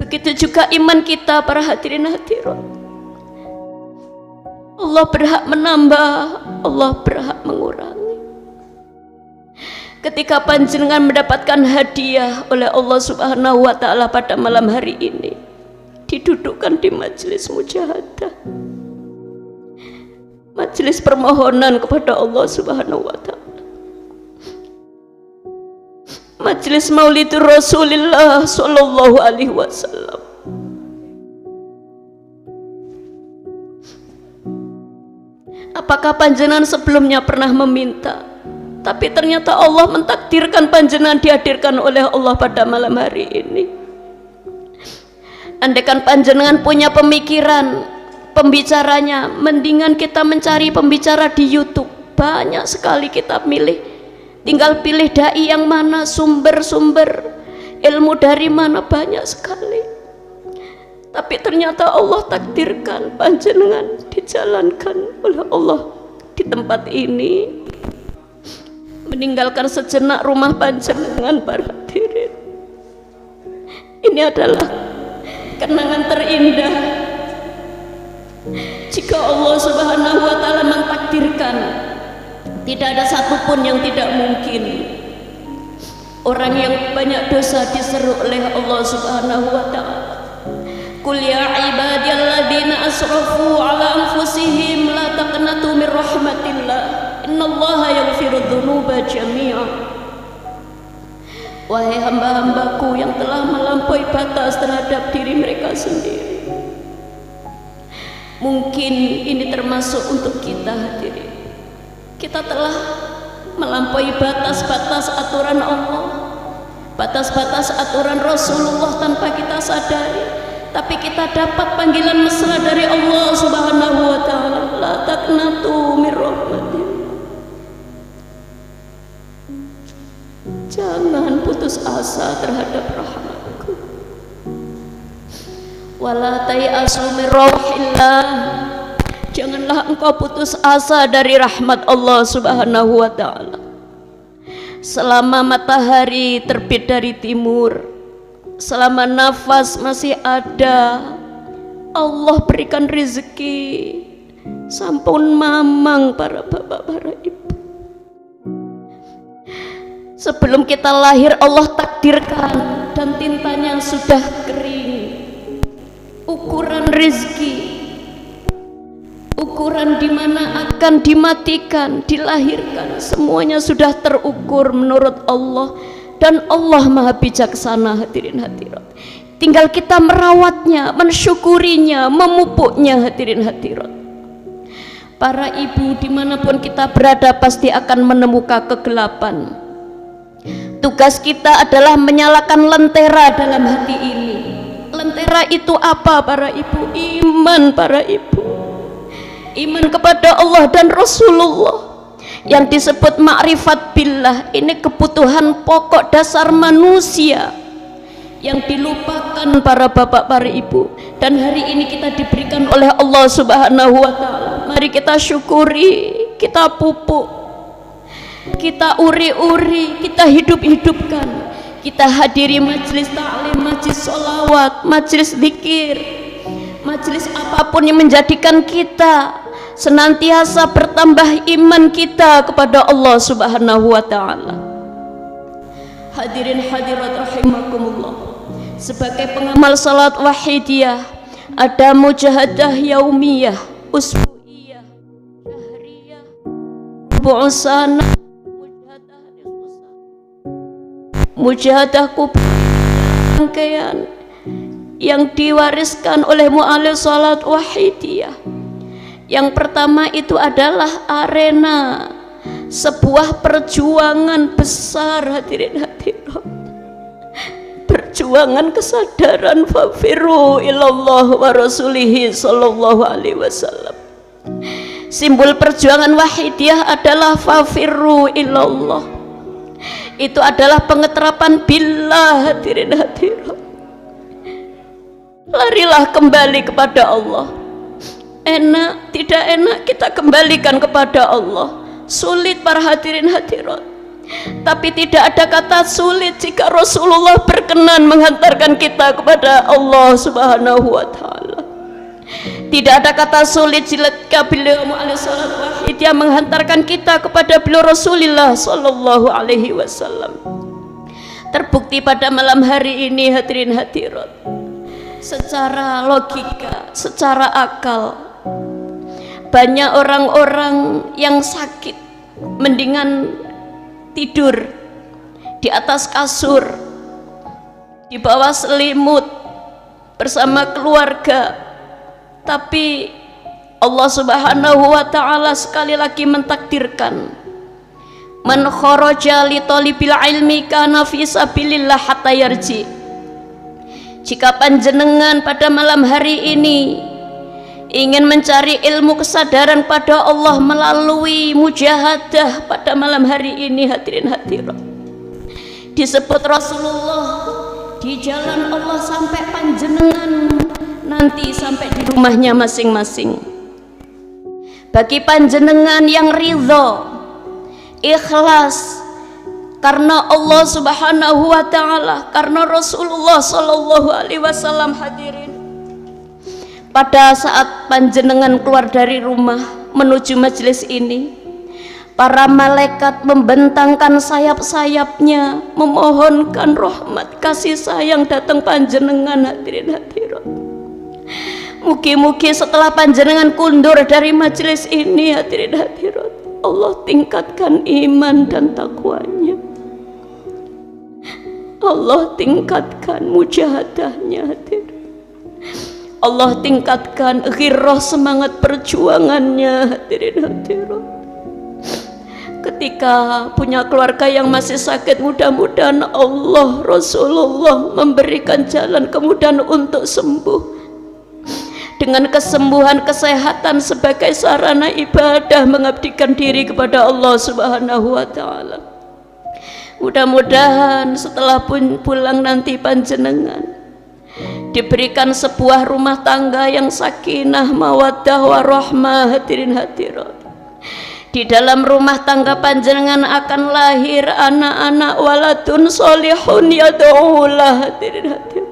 Begitu juga iman kita para hadirin hadirat. Allah berhak menambah, Allah berhak mengurangi. Ketika panjenengan mendapatkan hadiah oleh Allah Subhanahu wa Ta'ala pada malam hari ini, didudukkan di majelis mujahadah, majelis permohonan kepada Allah Subhanahu wa Ta'ala, majelis Maulidur Rasulillah sallallahu alaihi wasallam. Apakah panjenengan sebelumnya pernah meminta, tapi ternyata Allah mentakdirkan panjenengan dihadirkan oleh Allah pada malam hari ini? Andaikan panjenengan punya pemikiran pembicaranya, mendingan kita mencari pembicara di YouTube. Banyak sekali kita milih, tinggal pilih dai yang mana, sumber-sumber ilmu dari mana, banyak sekali. Tapi ternyata Allah takdirkan panjenengan dijalankan oleh Allah di tempat ini, meninggalkan sejenak rumah panjenengan para hadirin. Ini adalah kenangan terindah. Jika Allah Subhanahu wa Ta'ala mentakdirkan, tidak ada satupun yang tidak mungkin. Orang yang banyak dosa diseru oleh Allah Subhanahu wa Ta'ala. Qul ya ibadiyalladzina asrafu ala anfusihim la taqnatu min rahmatillah innallaha yaghfirudz dzunuba jami'a. Wahai hamba-hambaku yang telah melampaui batas terhadap diri mereka sendiri, mungkin ini termasuk untuk kita hadirin. Kita telah melampaui batas-batas aturan Allah, batas-batas aturan Rasulullah tanpa kita sadari. Tapi kita dapat panggilan mesra dari Allah Subhanahu wa Ta'ala, la taqnatu min rahmatillah. Jangan putus asa terhadap rahmatku. Wala tayasu min rauhillah. Janganlah engkau putus asa dari rahmat Allah Subhanahu wa Ta'ala. Selama matahari terbit dari timur, selama nafas masih ada, Allah berikan rezeki. Sampun mamang para bapak, para ibu. Sebelum kita lahir Allah takdirkan dan tintanya sudah kering. Ukuran rezeki, ukuran di mana akan dimatikan, dilahirkan, semuanya sudah terukur menurut Allah. Dan Allah maha bijaksana hadirin hadirat. Tinggal kita merawatnya, mensyukurinya, memupuknya hadirin hadirat. Para ibu dimanapun kita berada pasti akan menemukan kegelapan. Tugas kita adalah menyalakan lentera dalam hati ini. Lentera itu apa para ibu? Iman para ibu. Iman kepada Allah dan Rasulullah. Yang disebut ma'rifat billah, ini kebutuhan pokok dasar manusia yang dilupakan para bapak, para ibu. Dan hari ini kita diberikan oleh Allah Subhanahu wa ta'ala. Mari kita syukuri, kita pupuk, kita uri-uri, kita hidup-hidupkan. Kita hadiri majelis ta'lim, majelis sholawat, majelis zikir, majelis apapun yang menjadikan kita senantiasa bertambah iman kita kepada Allah Subhanahu wa ta'ala. Hadirin hadirat rahimakumullah, sebagai pengamal salat wahidiyah ada mujahadah yaumiyah, usbu'iyah, syahriyah, rubu'usana, mujahadah nisfusana, mujahadah kubur, rangkaian yang diwariskan oleh mu'alif salat wahidiyah. Yang pertama itu adalah arena sebuah perjuangan besar, hadirin hadirat, perjuangan kesadaran fafiru ilallah wa rasulihi sallallahu alaihi wasallam. Simbol perjuangan wahidiyah adalah fafiru ilallah. Itu adalah pengeterapan billah, hadirin hadirat. Larilah kembali kepada Allah. Enak, tidak enak, kita kembalikan kepada Allah. Sulit para hadirin hadirat, tapi tidak ada kata sulit jika Rasulullah berkenan menghantarkan kita kepada Allah Subhanahu wa ta'ala. Tidak ada kata sulit jika beliau mu'alif salat wahidiyah menghantarkan kita kepada beliau Rasulullah sallallahu alaihi wasallam. Terbukti pada malam hari ini hadirin hadirat, secara logika, secara akal, banyak orang-orang yang sakit mendingan tidur di atas kasur, di bawah selimut bersama keluarga. Tapi Allah Subhanahu wa ta'ala sekali lagi mentakdirkan, man kharaja li talibil ilmi kana fi sabilillah hatta yarji. Jika panjenengan pada malam hari ini ingin mencari ilmu kesadaran pada Allah melalui mujahadah pada malam hari ini, hadirin hadirat, disebut Rasulullah di jalan Allah sampai panjenengan nanti sampai di rumahnya masing-masing. Bagi panjenengan yang ridho, ikhlas karena Allah Subhanahu wa ta'ala, karena Rasulullah sallallahu alaihi wasallam, hadirin, pada saat panjenengan keluar dari rumah menuju majelis ini, para malaikat membentangkan sayap-sayapnya memohonkan rahmat kasih sayang datang panjenengan, hadirin hadirat. Mugi-mugi setelah panjenengan kundur dari majelis ini, hadirin hadirat, Allah tingkatkan iman dan takwanya, Allah tingkatkan mujahadahnya, hadirin, Allah tingkatkan ghirrah, semangat perjuangannya, hadirin hadirat. Ketika punya keluarga yang masih sakit, mudah-mudahan Allah, Rasulullah memberikan jalan kemudahan untuk sembuh. Dengan kesembuhan, kesehatan sebagai sarana ibadah mengabdikan diri kepada Allah Subhanahu wa ta'ala. Mudah-mudahan setelah pulang nanti panjenengan diberikan sebuah rumah tangga yang sakinah, mawaddah, warahmah, hadirin hadirat. Di dalam rumah tangga panjenengan akan lahir anak-anak waladun solihun yad'ulah, hadirin hadirat,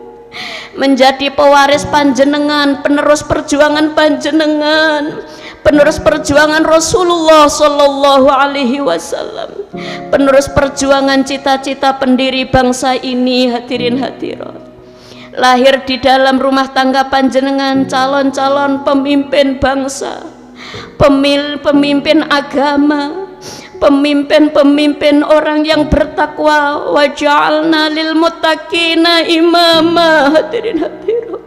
menjadi pewaris panjenengan, penerus perjuangan panjenengan, penerus perjuangan Rasulullah sallallahu alaihi wasallam, penerus perjuangan cita-cita pendiri bangsa ini, hadirin hadirat. Lahir di dalam rumah tangga panjenengan calon-calon pemimpin bangsa, pemimpin agama, pemimpin-pemimpin orang yang bertakwa. Wa ja'alna lil muttaqina imama, hadirin hadirat.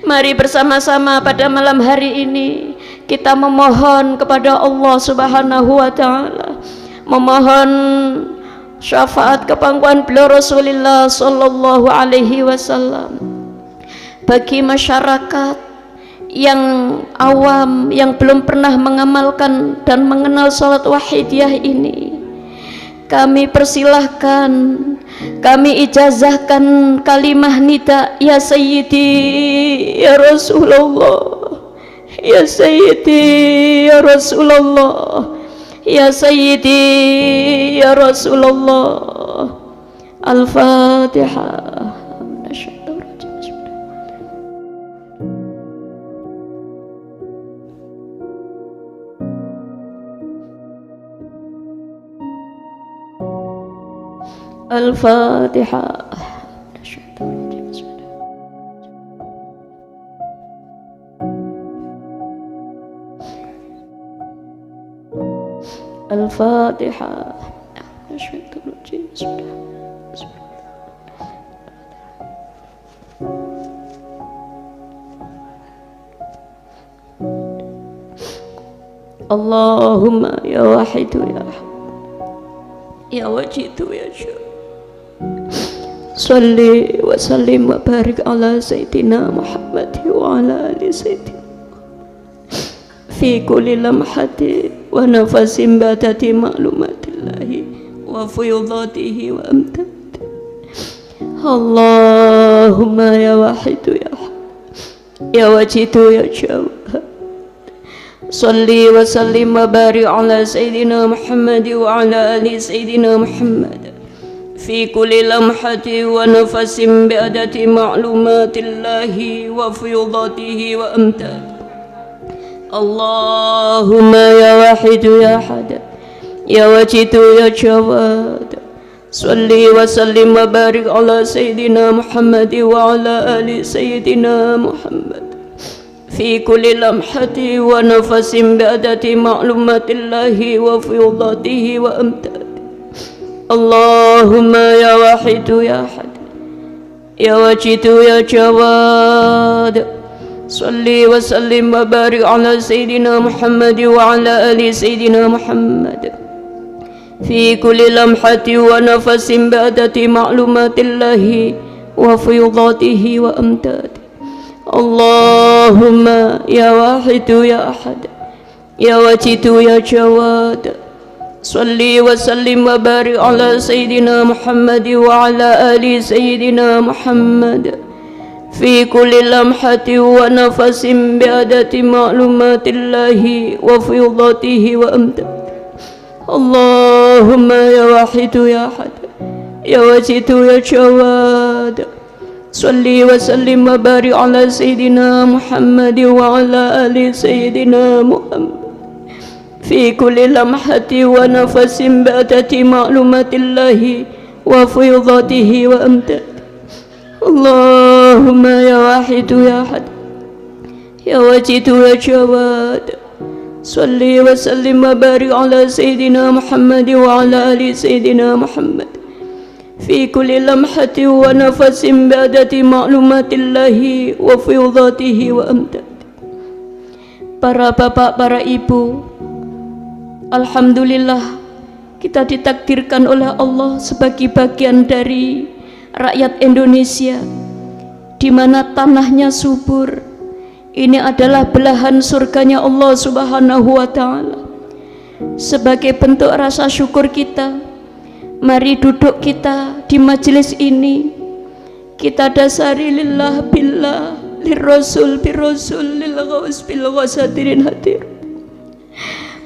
Mari bersama-sama pada malam hari ini kita memohon kepada Allah Subhanahu wa ta'ala, memohon syafaat kepangkuan beliau Rasulullah sallallahu alaihi wasallam bagi masyarakat yang awam yang belum pernah mengamalkan dan mengenal salat wahidiyah ini. Kami persilahkan, kami ijazahkan kalimah nida, ya Sayyidi ya Rasulullah, ya Sayyidi ya Rasulullah, ya Sayyidi ya Rasulullah. Al-Fatihah. Al-Fatihah. Al-Fatihah. Allahumma ya wahidu ya wajidu ya syur. Salli wa sallim wa barik ala Sayyidina Muhammad wa ala ali Sayyidina fi kulli lamhati wa nafasin badati ma'lumatillahi wa fuyudatihi wa amtati. Allahumma ya wahidu ya wajidu ya jawad. Salli wa sallim wa barik ala Sayyidina Muhammad wa ala ali Sayyidina Muhammad fi kulli lamhati wa nafasin bi'adati ma'lumatillahi wa fuyudatihi wa amtad. Allahumma ya wahidu ya ahad ya wajidu ya jawad. Salli wa sallim wa barik ala Sayyidina Muhammad wa ala ali Sayyidina Muhammad fi kulli lamhati wa nafasin bi'adati ma'lumatillahi wa fuyudatihi wa amtad. Allahumma ya wahidu ya ahad ya wajidu ya jawad. Salli wa sallim wa barik ala Sayyidina Muhammad wa ala ali Sayyidina Muhammad fi kulli lamhati wa nafasin bi'adati ma'lumatillahi wa fuyudatihi wa amtad. Allahumma ya wahidu ya ahad ya wajidu ya jawad. Salli wa sallim wa barik ala Sayyidina Muhammad wa ala ali Sayyidina Muhammad fi kulli lamhati wa nafasin bi'adati ma'lumatillahi wa fuyudatihi wa amtad. Allahumma ya wahidu ya ahad ya wajidu ya jawad. Salli wa sallim wa barik ala Sayyidina Muhammad wa ala ali Sayyidina Muhammad fi kulli lamhati wa nafasin bi'adati ma'lumatillahi wa fuyudatihi wa amtad. Allahumma ya wahidu ya ahad ya wajidu ya jawad. Salli wa sallim wa barik ala Sayyidina Muhammad wa ala ali Sayyidina Muhammad fi kulli lamhati wa nafasin bi'adati ma'lumatillahi wa fuyudatihi wa amtad. Para bapak, para ibu, alhamdulillah kita ditakdirkan oleh Allah sebagai bagian dari rakyat Indonesia di mana tanahnya subur. Ini adalah belahan surganya Allah Subhanahu wa ta'ala. Sebagai bentuk rasa syukur kita, mari duduk kita di majelis ini, kita dasari lillah billah lirrasul birrasul lil ghaus bil ghasatirin hadir.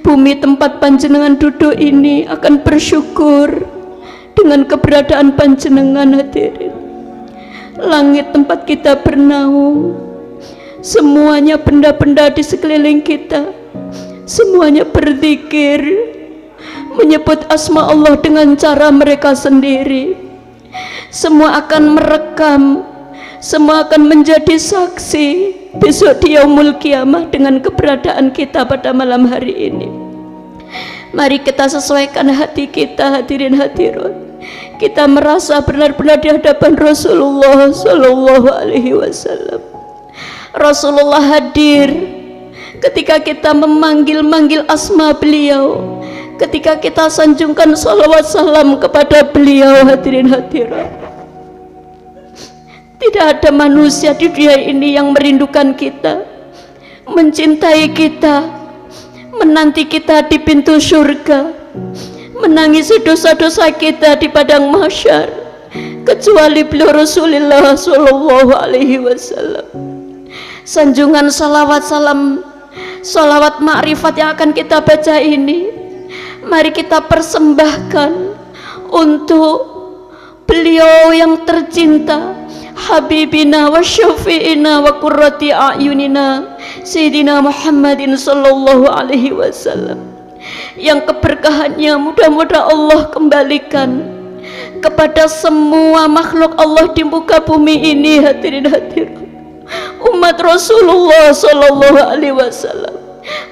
Bumi tempat panjenengan duduk ini akan bersyukur dengan keberadaan panjenengan hadirin. Langit tempat kita bernaung, semuanya benda-benda di sekeliling kita, semuanya berzikir, menyebut asma Allah dengan cara mereka sendiri. Semua akan merekam, semua akan menjadi saksi besok di yaumul kiamah dengan keberadaan kita pada malam hari ini. Mari kita sesuaikan hati kita, hadirin hadirat. Kita merasa benar-benar di hadapan Rasulullah sallallahu alaihi wasallam. Rasulullah hadir ketika kita memanggil-manggil asma beliau, ketika kita sanjungkan salawat salam kepada beliau. Hadirin hadirat, tidak ada manusia di dunia ini yang merindukan kita, mencintai kita, menanti kita di pintu surga, menangisi dosa-dosa kita di padang mahsyar, kecuali beliau Rasulullah sallallahu alaihi wasallam. Sanjungan salawat salam, salawat ma'rifat yang akan kita baca ini, mari kita persembahkan untuk beliau yang tercinta, Habibina wa syafi'ina wa qurrati a'yunina Sayyidina Muhammadin sallallahu alaihi wasallam, yang keberkahannya mudah-mudahan Allah kembalikan kepada semua makhluk Allah di muka bumi ini. Hadirin hadirat, umat Rasulullah sallallahu alaihi wasallam,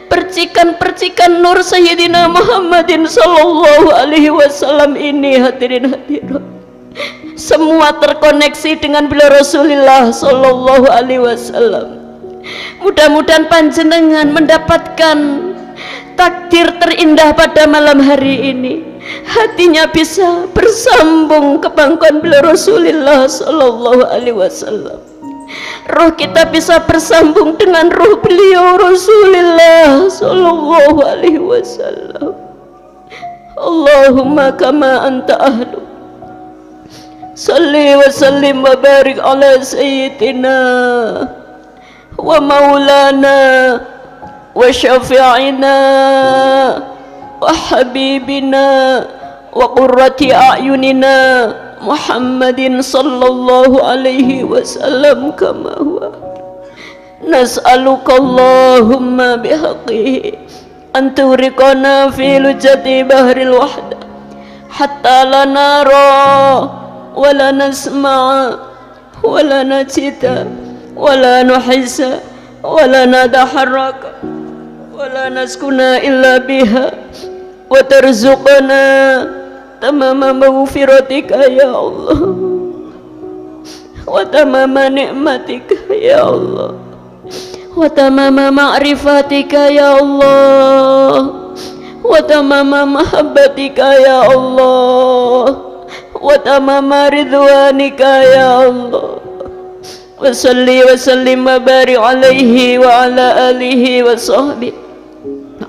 percikan-percikan nur Sayyidina Muhammadin sallallahu alaihi wasallam ini. Hadirin hadirat, semua terkoneksi dengan beliau Rasulullah sallallahu alaihi wasallam. Mudah-mudahan panjenengan mendapatkan takdir terindah pada malam hari ini. Hatinya bisa bersambung ke pangkuan beliau Rasulullah sallallahu alaihi wasallam. Roh kita bisa bersambung dengan roh beliau Rasulullah sallallahu alaihi wasallam. Allahumma kama anta ahlu, salli wa sallim wa barik ala sayyidina wa maulana wa syafi'ina wa habibina wa qurrati a'yunina Muhammadin sallallahu alaihi wasallam kama huwa. Nas'aluka Allahumma bihaqqihi an turiqana fi lujati bahril wahda hatta la nara wa la nasma'a wa la najida wa la nuhissa wa la nataharraka wa la naskuna illa biha wa tarzuqana tamama maghfiratika ya Allah wa tamama ni'matika ya Allah wa tamama ma'rifatika ya Allah wa tamama mahabbatika ya Allah wa tamama ridwanika ya Allah. Wa salli wa sallim wa barik alaihi wa ala alihi wa sahbihi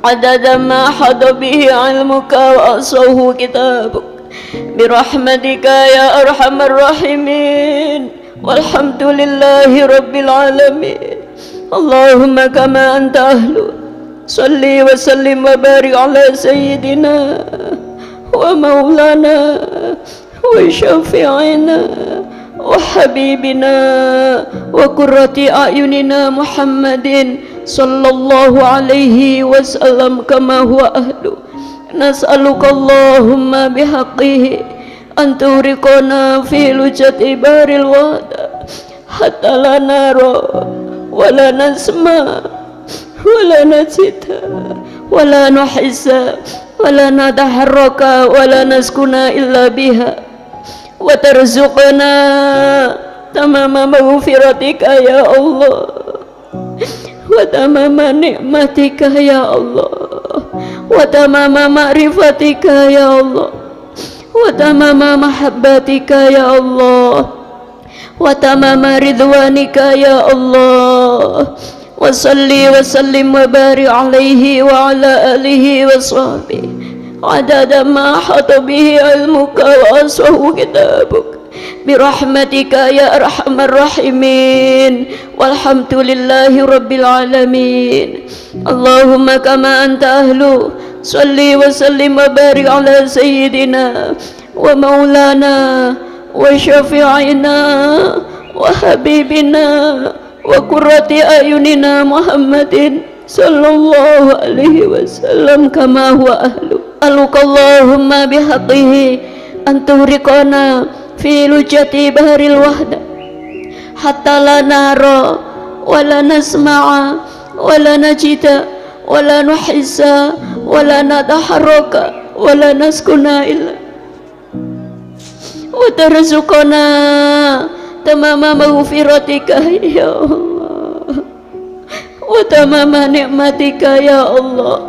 adada ma hada bihi ilmuka wa asahu kitabuk birahmatika ya arhamar rahimin walhamdulillahi rabbil alamin. Allahumma kama anta ahlu, salli wa sallim wa barik ala sayyidina wa maulana wa syafi'ina wa habibina wa qurrati a'yunina Muhammadin sallallahu alaihi wasallam kama huwa ahlu. Nas'aluka Allahumma bihaqqihi an turiqana fi lujati baril wada hatta la nara wa la nasma wa la najida wa la nuhissa wa la nataharraka wa la naskuna illa biha wa tarzuqna tamama maghfiratika ya Allah wa tamama ni'matika ya Allah wa tamama ma'rifatika ya Allah wa tamama mahabbatika ya Allah wa tamama ridwanika ya Allah. Wa salli wa sallim wa barik alaihi wa ala alihi wa sahbihi adada ma hata bihi ilmuka wa aswahu kitabuk birahmatika ya arhamar rahimin walhamdulillahi rabbil alamin. Allahumma kama anta ahlu, salli wa sallim wa barik ala sayyidina wa maulana wa syafi'ina wa habibina wa qurrati ayunina Muhammadin sallallahu alaihi wasallam kama huwa ahlu. Allahumma bihaqqihi an tuhriqana fi lujati bahril wahda hatta la nara wa la nasma'a wa la najida wa la nuhissa wa la nataharraka wa la naskuna illa wa tarzuqana tamama maghfiratika ya Allah wa tamama ni'matika ya Allah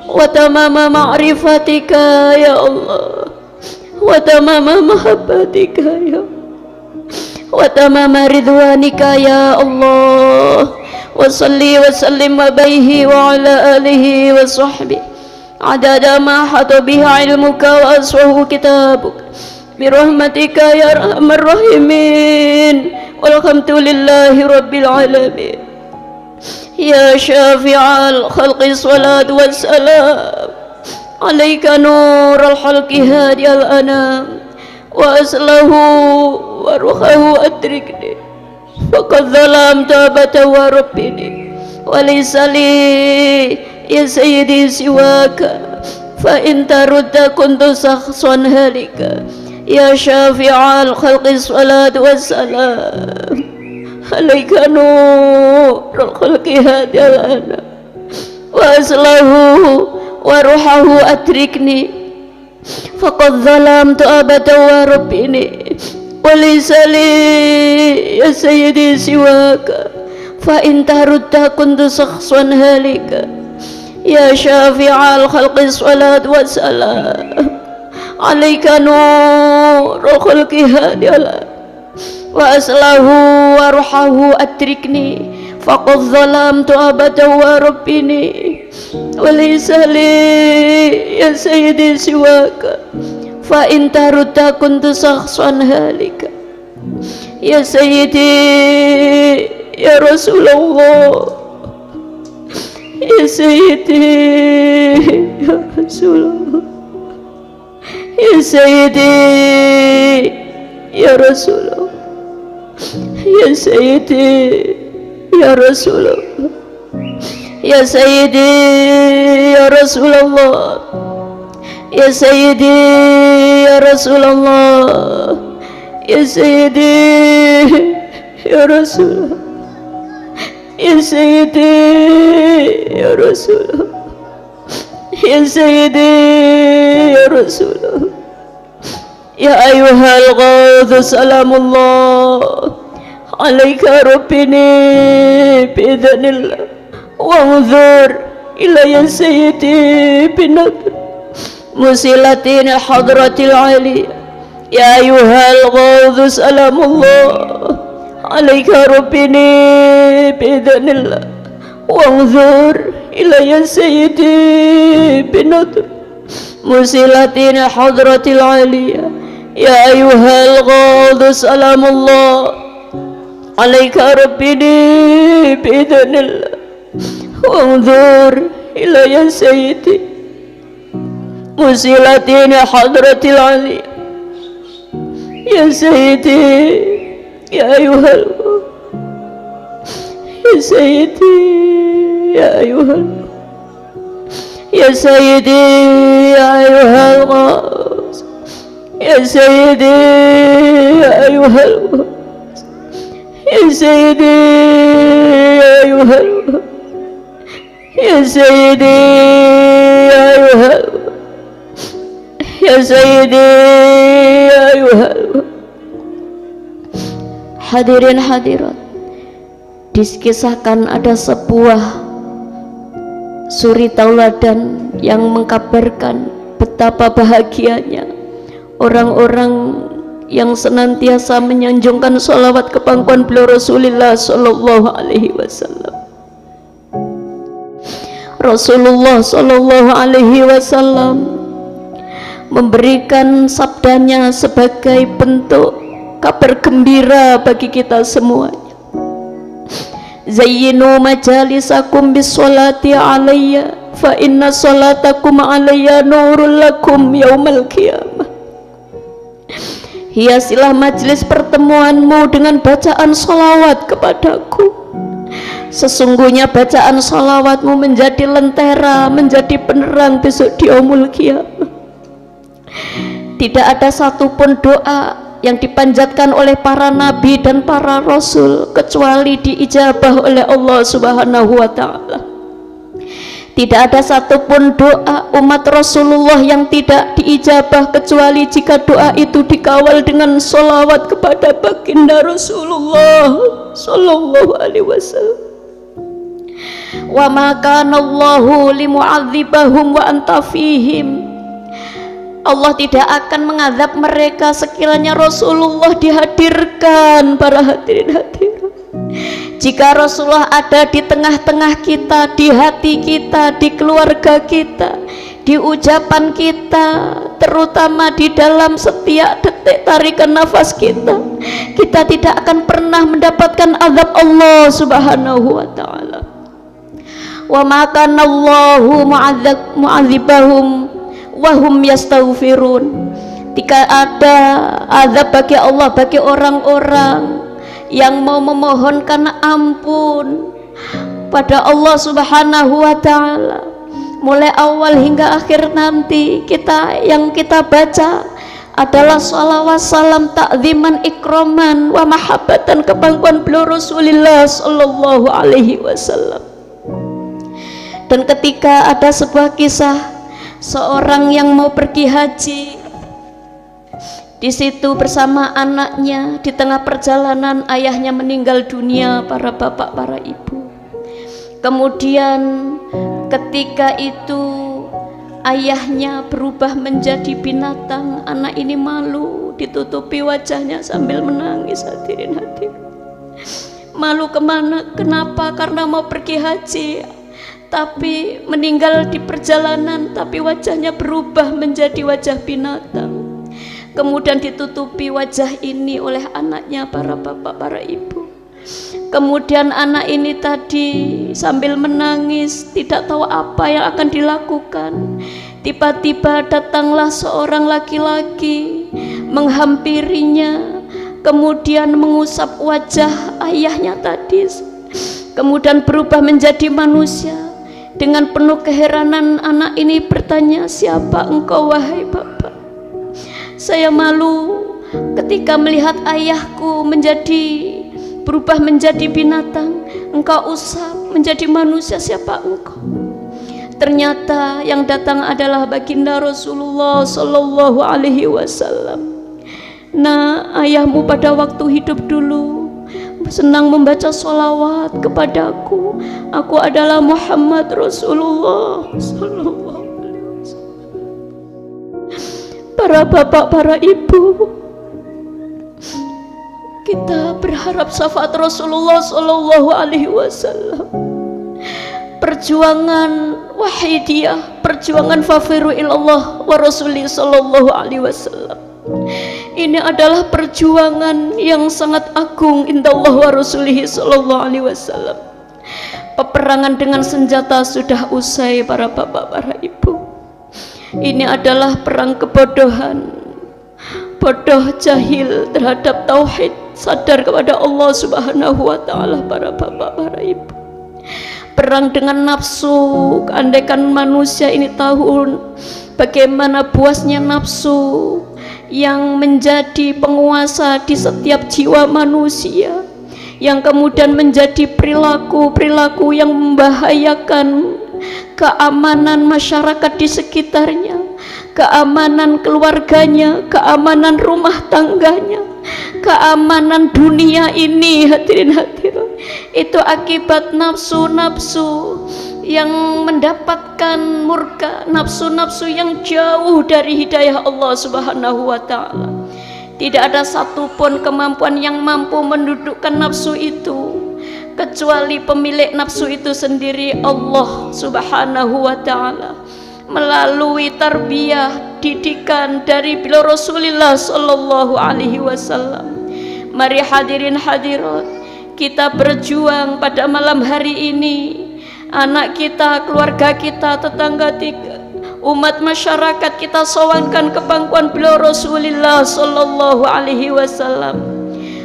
wa tamama ma'rifatika ya Allah, wa tamama mahabbatika ya Allah, wa tamama ridwanika ya Allah. Wa salli wa sallim wa baihi wa ala alihi wa sahbihi adada ma hata biha ilmuka wa aswahu kitabuk birahmatika ya arhamar rahimin. Walhamdulillahi rabbil alamin. Ya syafi'al khalqi salatu wassalam alaika nurul halqi hadiyal anam wa aslahu wa ruhahu adrikni faqad zalamta abata wa rabbini wa lisali ya sayyidi siwaka fa in tarudda kuntu sakhsan halika. Ya syafi'al khalqi salatu wassalam alaika nurul khalqi hadiyal anam wa aslahu wa ruhahu adrikni faqad zalamtu abada wa rabbini wa lisali ya sayyidi siwaka fa in tarudda kuntu sakhsan halika. Ya syafi'al khalqi salatu wassalam alaika nurul khalqi hadiyal anam wa aslahu wa ruhahu adrikni faqad zalamtu abada wa rabbini wa lisali ya sayyidi siwaka fa in tarudda kuntu sakhsan halika. Ya sayyidi ya Rasulullah, ya sayyidi ya Rasulullah, ya sayyidi ya Rasulullah, ya sayyidi ya Rasulullah, ya sayyidi ya Rasulullah, ya sayyidi ya Rasulullah, ya sayyidi ya Rasulullah, ya sayyidi ya Rasulullah, ya sayyidi ya Rasulullah. Ya ayyuhal ghawth salamullah alaika rabbini bi'idhnillah wanzur ila ya sayyidi binadr musilatin hadratil aliyah. Ya ayyuhal ghawth salamullah alaika rabbini bi'idhnillah wanzur ila ya sayyidi binadr musilatin hadratil aliyah. Ya ayyuhal ghawth salamullah alaika rabbini bi'idhnillah wanzur ila ya sayyidi musilatin hadratil aliyah. Ya sayyidi ya ayyuhal ya sayyidi ya ayyuhal ya sayyidi ya ayyuhal ya sayyidi ya ayyuhal ya sayyidi ya ayyuhal ya sayyidi ya ayyuhal ya sayyidi ya ayyuhal. Hadirin hadirat, dikisahkan ada sebuah suri tauladan yang mengkabarkan betapa bahagianya orang-orang yang senantiasa menyanjungkan sholawat ke pangkuan beliau Rasulullah sallallahu alaihi wasallam. Rasulullah sallallahu alaihi wasallam memberikan sabdanya sebagai bentuk kabar gembira bagi kita semuanya. Zayyinu majalisakum bis sholati alayya fa inna sholatakum alayya nurul lakum yaumal qiyamah. Hiasilah majlis pertemuanmu dengan bacaan sholawat kepadaku. Sesungguhnya bacaan sholawatmu menjadi lentera, menjadi penerang besok di yaumul qiyamah. Tidak ada satupun doa yang dipanjatkan oleh para nabi dan para rasul kecuali diijabah oleh Allah Subhanahu wa ta'ala. Tidak ada satupun doa umat Rasulullah yang tidak diijabah kecuali jika doa itu dikawal dengan sholawat kepada baginda Rasulullah sallallahu alaihi wasallam. Wa ma kana Allahu limu'adzibahum wa anta fihim. Allah tidak akan mengazab mereka sekiranya Rasulullah dihadirkan. Para hadirin hadirat, jika Rasulullah ada di tengah-tengah kita, di hati kita, di keluarga kita, di ucapan kita, terutama di dalam setiap detik tarikan nafas kita, kita tidak akan pernah mendapatkan azab Allah Subhanahu wa ta'ala. Wa ma kana Allahu mu'adzibahum wa hum yastaghfirun. Jika ada azab bagi Allah bagi orang-orang yang mau memohonkan ampun pada Allah Subhanahu wa ta'ala, mulai awal hingga akhir nanti yang kita baca adalah sholawat salam takziman ikroman wa mahabbatan kebangkuan beliau Rasulullah sallallahu alaihi wasallam. Dan ketika ada sebuah kisah seorang yang mau pergi haji, di situ bersama anaknya, di tengah perjalanan ayahnya meninggal dunia, para bapak, para ibu. Kemudian ketika itu ayahnya berubah menjadi binatang, anak ini malu, ditutupi wajahnya sambil menangis. Hadirin hadirin, malu kemana? Kenapa? Karena mau pergi haji, tapi meninggal di perjalanan, tapi wajahnya berubah menjadi wajah binatang. Kemudian ditutupi wajah ini oleh anaknya, para bapak, para ibu. Kemudian anak ini tadi sambil menangis, tidak tahu apa yang akan dilakukan. Tiba-tiba datanglah seorang laki-laki menghampirinya, kemudian mengusap wajah ayahnya tadi, kemudian berubah menjadi manusia. Dengan penuh keheranan anak ini bertanya, siapa engkau wahai bapak? Saya malu ketika melihat ayahku berubah menjadi binatang, engkau usap menjadi manusia, siapa engkau? Ternyata yang datang adalah baginda Rasulullah sallallahu alaihi wasallam. Nah, ayahmu pada waktu hidup dulu senang membaca sholawat kepadaku. Aku adalah Muhammad Rasulullah sallallahu alaihi wasallam. Para bapak, para ibu, kita berharap syafaat Rasulullah sallallahu alaihi wasallam. Perjuangan wahidiyah, perjuangan fafiru ilallah wa rasulih sallallahu alaihi wasallam, ini adalah perjuangan yang sangat agung indallah wa rasulih sallallahu alaihi wasallam. Peperangan dengan senjata sudah usai, para bapak, para ibu. Ini adalah perang kebodohan, bodoh jahil terhadap tauhid, sadar kepada Allah Subhanahu wa ta'ala, para bapak, para ibu. Perang dengan nafsu, andaikan manusia ini tahu bagaimana buasnya nafsu yang menjadi penguasa di setiap jiwa manusia, yang kemudian menjadi perilaku-perilaku yang membahayakan keamanan masyarakat di sekitarnya, keamanan keluarganya, keamanan rumah tangganya, keamanan dunia ini. Hadirin hadirat, itu akibat nafsu-nafsu yang mendapatkan murka, nafsu-nafsu yang jauh dari hidayah Allah Subhanahu wa ta'ala. Tidak ada satupun kemampuan yang mampu mendudukkan nafsu itu kecuali pemilik nafsu itu sendiri, Allah Subhanahu wa ta'ala, melalui tarbiyah, didikan dari beliau Rasulullah sallallahu alaihi wasallam. Mari hadirin hadirat, kita berjuang pada malam hari ini. Anak kita, keluarga kita, tetangga kita, umat masyarakat kita sowankan ke pangkuan beliau Rasulullah sallallahu alaihi wasallam.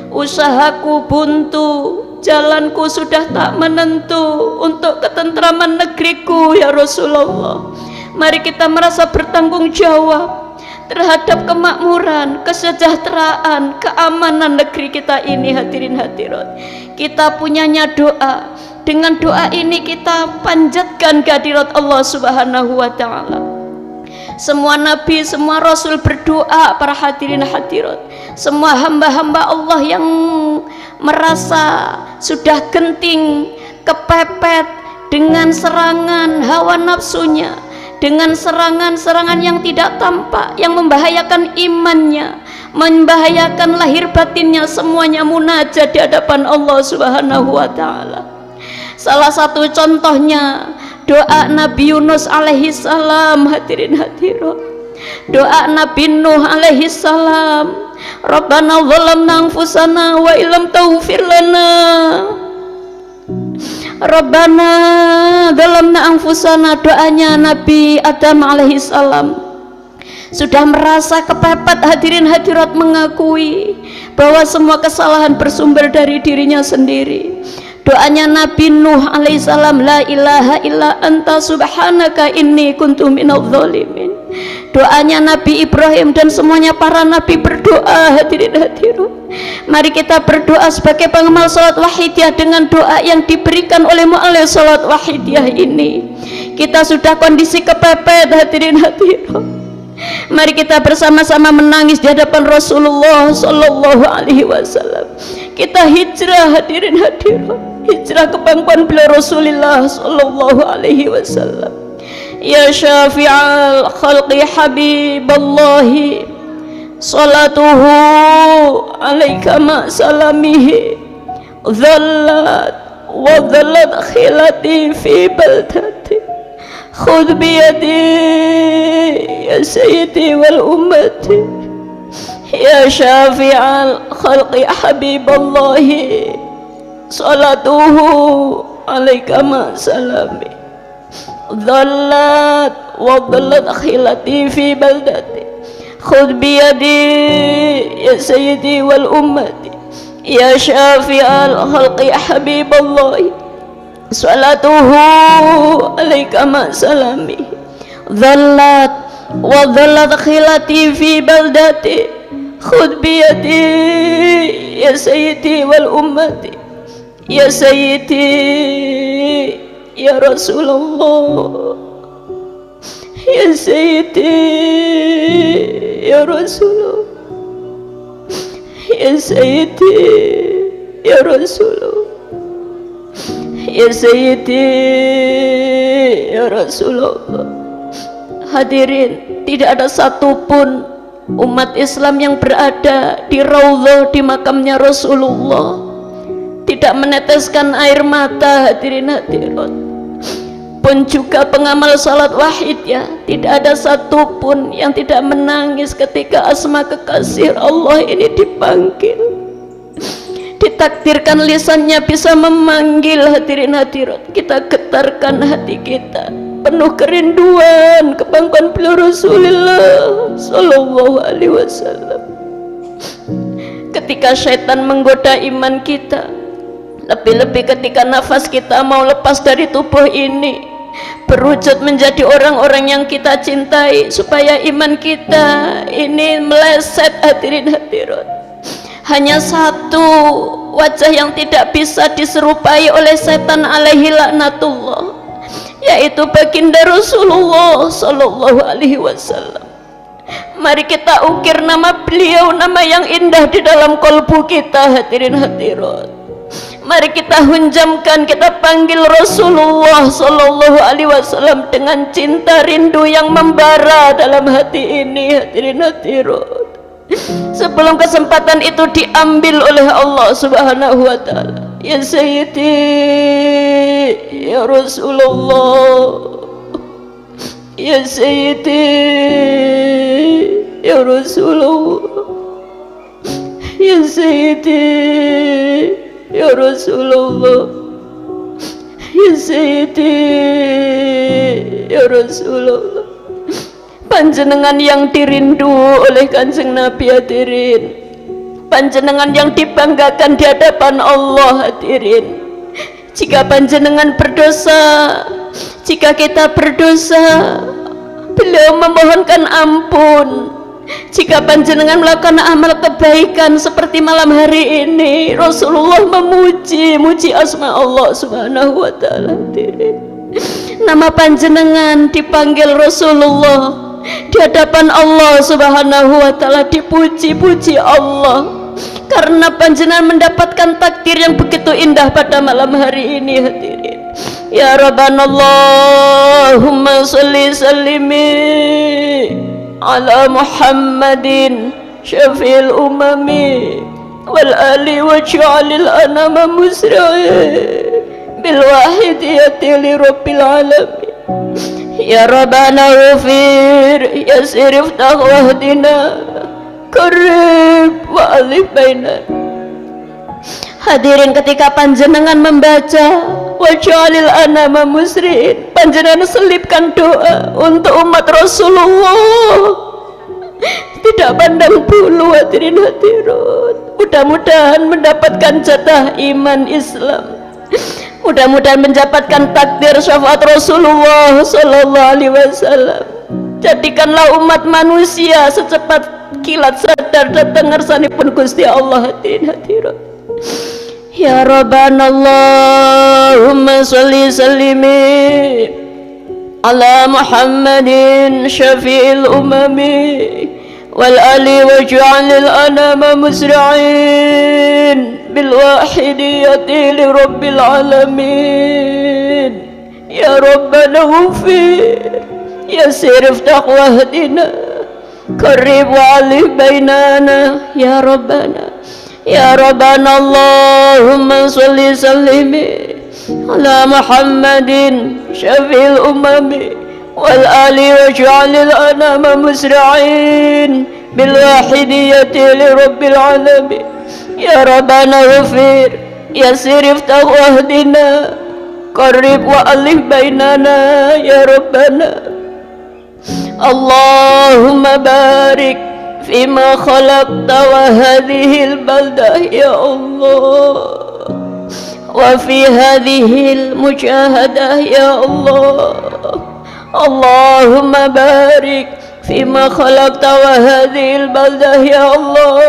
Usahaku buntu, jalanku sudah tak menentu untuk ketentraman negeriku ya Rasulullah. Mari kita merasa bertanggung jawab terhadap kemakmuran, kesejahteraan, keamanan negeri kita ini. Hadirin hadirat, kita punyanya doa. Dengan doa ini kita panjatkan kehadirat Allah Subhanahu wa ta'ala. Semua nabi, semua rasul berdoa, para hadirin hadirat. Semua hamba-hamba Allah yang merasa sudah genting, kepepet dengan serangan hawa nafsunya, dengan serangan-serangan yang tidak tampak, yang membahayakan imannya, membahayakan lahir batinnya, semuanya munajat di hadapan Allah Subhanahu wa ta'ala. Salah satu contohnya doa Nabi Yunus alaihi salam, hadirin hadirat. Doa Nabi Nuh alaihi salam, Rabbana zalamna anfusana wa illam taghfir lana, Rabbana zalamna anfusana. Doanya Nabi Adam alaihi salam sudah merasa kepepet, hadirin hadirat, mengakui bahwa semua kesalahan bersumber dari dirinya sendiri. Doanya Nabi Nuh alaihissalam, la ilaha illa anta subhanaka inni kuntu minadz zalimin. Doanya Nabi Ibrahim dan semuanya para nabi berdoa, hadirin hadirat. Mari kita berdoa sebagai pengamal salat wahidiyah dengan doa yang diberikan oleh mu'alif salat wahidiyah ini. Kita sudah kondisi kepepet, hadirin hadirat. Mari kita bersama-sama menangis di hadapan Rasulullah sallallahu alaihi wasallam. Kita hijrah, hadirin hadirat, hijrah ke pangkuan beliau Rasulullah sallallahu alaihi wasallam. Ya syafi'al khalqi habiballahi, salatuhu alaika ma salamihi, dhallat wa dhallat khilati fi baldati, khudh biyadi ya sayyidi wal ummati. Ya syafi'al khalqi habiballahi, salatuhu alaika ma salami, dhallat wa dhallat khilati fi baldati, khudh biyadi ya sayyidi wal ummati. Ya syafi'al khalqi habiballahi, salatuhu alaika ma salami, dhallat wa dhallat khilati fi baldati, khudh biyadi ya sayyidi wal ummati. Ya sayyidi ya Rasulullah, ya sayyidi ya Rasulullah, ya sayyidi ya Rasulullah, ya sayyidi ya Rasulullah. Hadirin, tidak ada satupun umat Islam yang berada di raudhah, di makamnya Rasulullah, tidak meneteskan air mata, hadirin hadirat. Pun juga pengamal salat wahid ya, tidak ada satupun yang tidak menangis ketika asma kekasih Allah ini dipanggil. Ditakdirkan lisannya bisa memanggil, hadirin hadirat. Kita getarkan hati kita penuh kerinduan ke pangkuan beliau Rasulullah sallallahu alaihi wasallam. Ketika syaitan menggoda iman kita, lebih-lebih ketika nafas kita mau lepas dari tubuh ini, berwujud menjadi orang-orang yang kita cintai, supaya iman kita ini meleset, hadirin hadirat. Hanya satu wajah yang tidak bisa diserupai oleh setan alaihi laknatullah, yaitu baginda Rasulullah sallallahu alaihi wasallam. Mari kita ukir nama beliau, nama yang indah di dalam kalbu kita, hadirin hadirat. Mari kita hunjamkan, kita panggil Rasulullah sallallahu alaihi wasallam dengan cinta rindu yang membara dalam hati ini, hadirin hadirat. Sebelum kesempatan itu diambil oleh Allah Subhanahu wa ta'ala. Ya sayyidi ya Rasulullah, ya sayyidi ya Rasulullah, ya sayyidi ya Rasulullah, ya sayyidi ya Rasulullah. Panjenengan yang dirindu oleh Kanjeng Nabi, hadirin. Panjenengan yang dibanggakan di hadapan Allah, hadirin. Jika panjenengan berdosa, jika kita berdosa, beliau memohonkan ampun. Jika panjenengan melakukan amal kebaikan seperti malam hari ini, Rasulullah memuji asma Allah Subhanahu wa ta'ala, hadirin. Nama panjenengan dipanggil Rasulullah di hadapan Allah Subhanahu wa ta'ala, dipuji-puji Allah karena panjenengan mendapatkan takdir yang begitu indah pada malam hari ini, hadirin. Ya Rabbana Allahumma salli sallimi ala Muhammadin syafi'il umami wal ali waj'alil anama musri'in bil wahidiyati li rabbil alamin. Ya Rabbana ghafir yasir iftah wahdina qarib wa alif bainana. Hadirin, ketika panjenengan membaca waj'alil anama musri'in, panjenengan selipkan doa untuk umat Rasulullah, tidak pandang bulu. Hadirin hadirat, mudah-mudahan mendapatkan jatah iman Islam, mudah-mudahan mendapatkan takdir syafaat Rasulullah sallallahu alaihi wasallam. Jadikanlah umat manusia secepat kilat sadar datang ngarsanipun Gusti Allah. Hadirin hadirat, ya Rabbana Allahumma salli sallimi ala Muhammadin syafi'il umami wal ali waj'alil anama musri'in bil wahidiyati li rabbil alamin. Ya Rabbana ghafir yasir iftah wahdina qarib wa alif bainana. Ya Rabbana, ya Rabbana Allahumma salli sallimi ala Muhammadin syafi'il umami wal ali waj'alil anama musri'in bil wahidiyati li rabbil alamin. Ya Rabbana ghafir yasir iftah wahdina qarib wa alif bainana. Ya Rabbana, Allahumma barik fima khalaqta wa hadhil baldah ya Allah, wa fi hadhil mujahadah ya Allah. Allahumma barik fima khalaqta wa hadhil baldah ya Allah,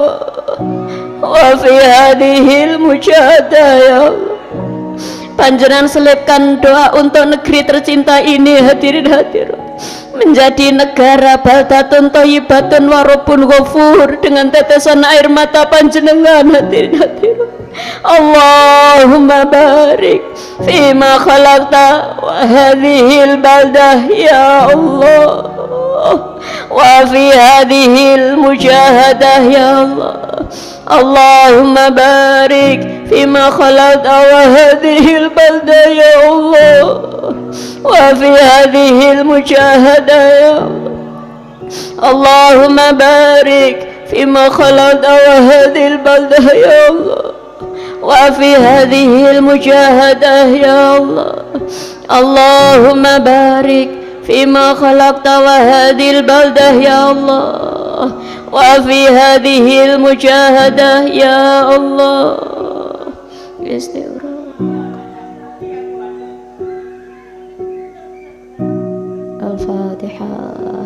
wa fi hadhil mujahadah ya Allah. Panjenengan selipkan doa untuk negeri tercinta ini. Hadirin hadirat, menjadi negara baldatun thayyibatun wa rabbun ghafur dengan tetesan air mata panjenengan. Hadirin hadirat, Allahumma barik fima khalaqta wa hadhil baldah ya Allah, wa fi hadhil mujahadah ya Allah. Allahumma barik fima khalaqta wa hadhil baldah ya Allah, wa fi hadhil mujahadah ya Allah. Allahumma barik fima khalaqta wa hadhil baldah ya Allah, wa fi hadhil mujahadah ya Allah. Allahumma barik fima khalaqta wa hadhil baldah ya Allah, wa fi hadhil mujahadah ya Allah. Al-Fatihah.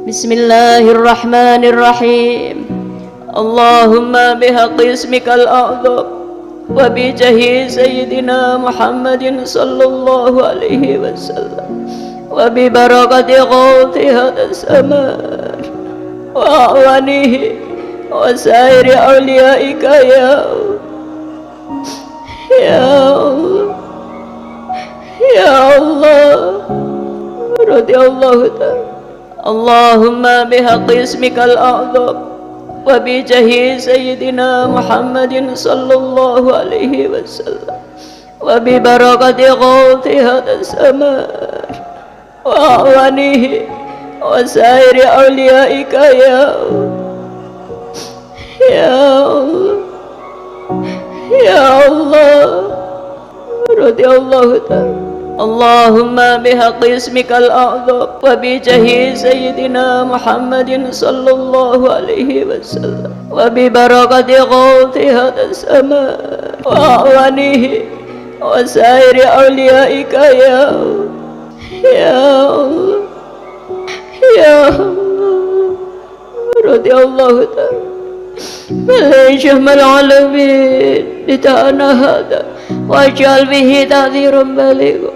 Bismillahirrahmanirrahim. Allahumma bihaqqi ismikal a'zam wa bi jahi sayyidina Muhammadin sallallahu alaihi wasallam wa bi barakati qawti hadas zaman wa awanihi wa sairi awliyaika ya Allah, ya Allah, radiyallahu ta'ala. Allahumma bihaqqi ismikal a'zam wa bi jahi sayyidina Muhammadin sallallahu alaihi wasallam wa bi barakati qawti hadas zaman wa awanihi wa sairi awliyaika ya Allah, ya Allah, radiyallahu ta'ala. Allahumma bihaqqi ismikal a'zam wa bi jahi sayyidina Muhammadin sallallahu alaihi wasallam wa bi barakati qawti hadas zaman wa awanihi wa sairi awliyaika ya Allah, ya Allah, radiyallahu ta'ala. Malaysia malalamin di tanah hada waj'al bihi ta'ziran baligh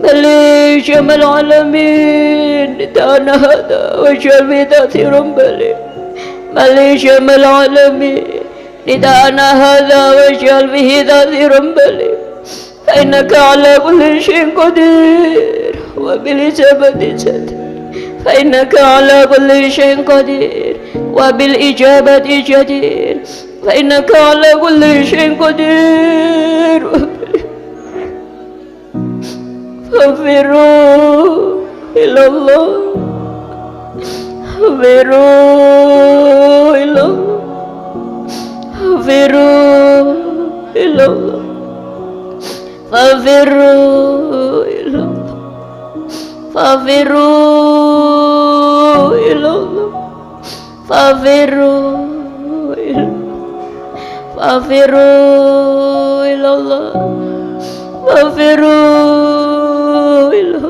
بلي شمل العالمين ندانا هذا واجعل في تأثيرا بلي شمل العالمين ندانا هذا واجعل به تأثيرا فإنك على كل شيء قدير وبالإجابة جدير فإنك على كل شيء قدير وبالإجابة جدير فإنك على كل شيء قدير فانفروا إلى الله فانفروا إلى الله فانفروا إلى الله فانفروا إلى الله فانفروا إلى الله فانفروا إلى فانفروا إلى الله فانفروا إلى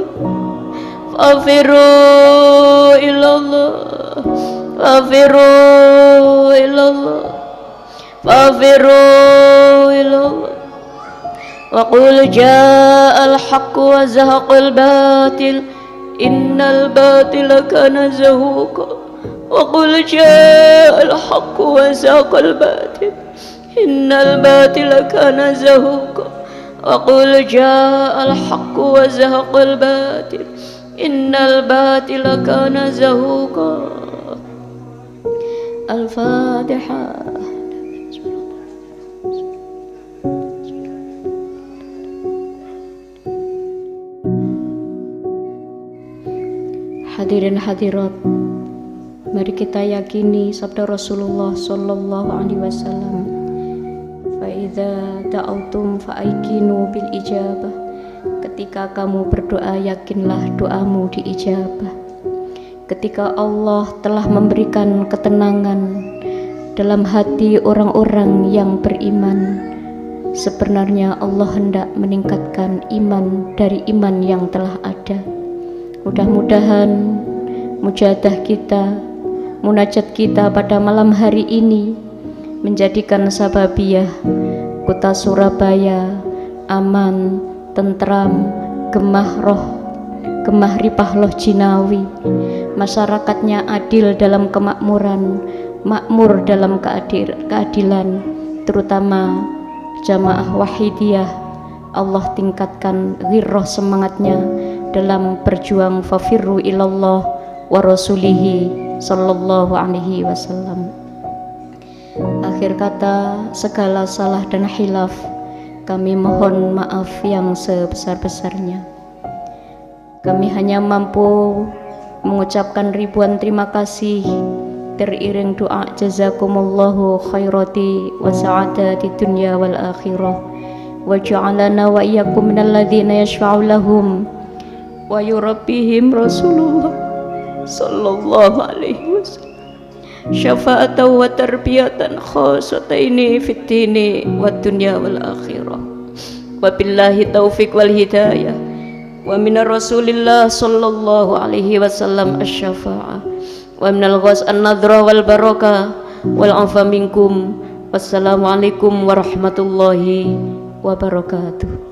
فانفروا إلى الله فانفروا إلى الله فانفروا إلى الله وقل جاء الحق وزهق الباطل إن الباطل كان زهوقا وقل جاء الحق وزهق الباطل إن الباطل كان زهوقا وقل جاء الحق وزهق الباطل إن الباطل كان زهوقا. الفاتحة. Hadirin hadirat, mari kita yakini sabda Rasulullah sallallahu alaihi wasallam, fa idza da'autum fa'aikinu bil ijabah. Ketika kamu berdoa, yakinlah doamu diijabah. Ketika Allah telah memberikan ketenangan dalam hati orang-orang yang beriman, sebenarnya Allah hendak meningkatkan iman dari iman yang telah ada. Mudah-mudahan mujahadah kita, munajat kita pada malam hari ini menjadikan sababiyah kota Surabaya aman, tentram, gemah ripah loh jinawi, masyarakatnya adil dalam kemakmuran, makmur dalam keadilan, terutama jamaah wahidiyah. Allah tingkatkan ghirrah semangatnya dalam berjuang fafirru ilallah wa rasulihi sallallahu alaihi wasallam. Akhir kata, segala salah dan khilaf kami mohon maaf yang sebesar-besarnya. Kami hanya mampu mengucapkan ribuan terima kasih teriring doa jazakumullahu khairati wa sa'adati dunya wal akhirah wa ja'alana wa iyyakum minal ladzina yashfa'u lahum wa yurabbihim Rasulullah sallallahu alaihi wasallam syafa'atan wa tarbiyatan khasataini fid dini wad dunya wal akhirah. Wabillahi taufiq wal hidayah wa minar Rasulillah sallallahu alaihi wasallam asy-syafa'ah wa minal ghas an-nadra wal barakah wal afa minkum. Wassalamualaikum warahmatullahi wabarakatuh.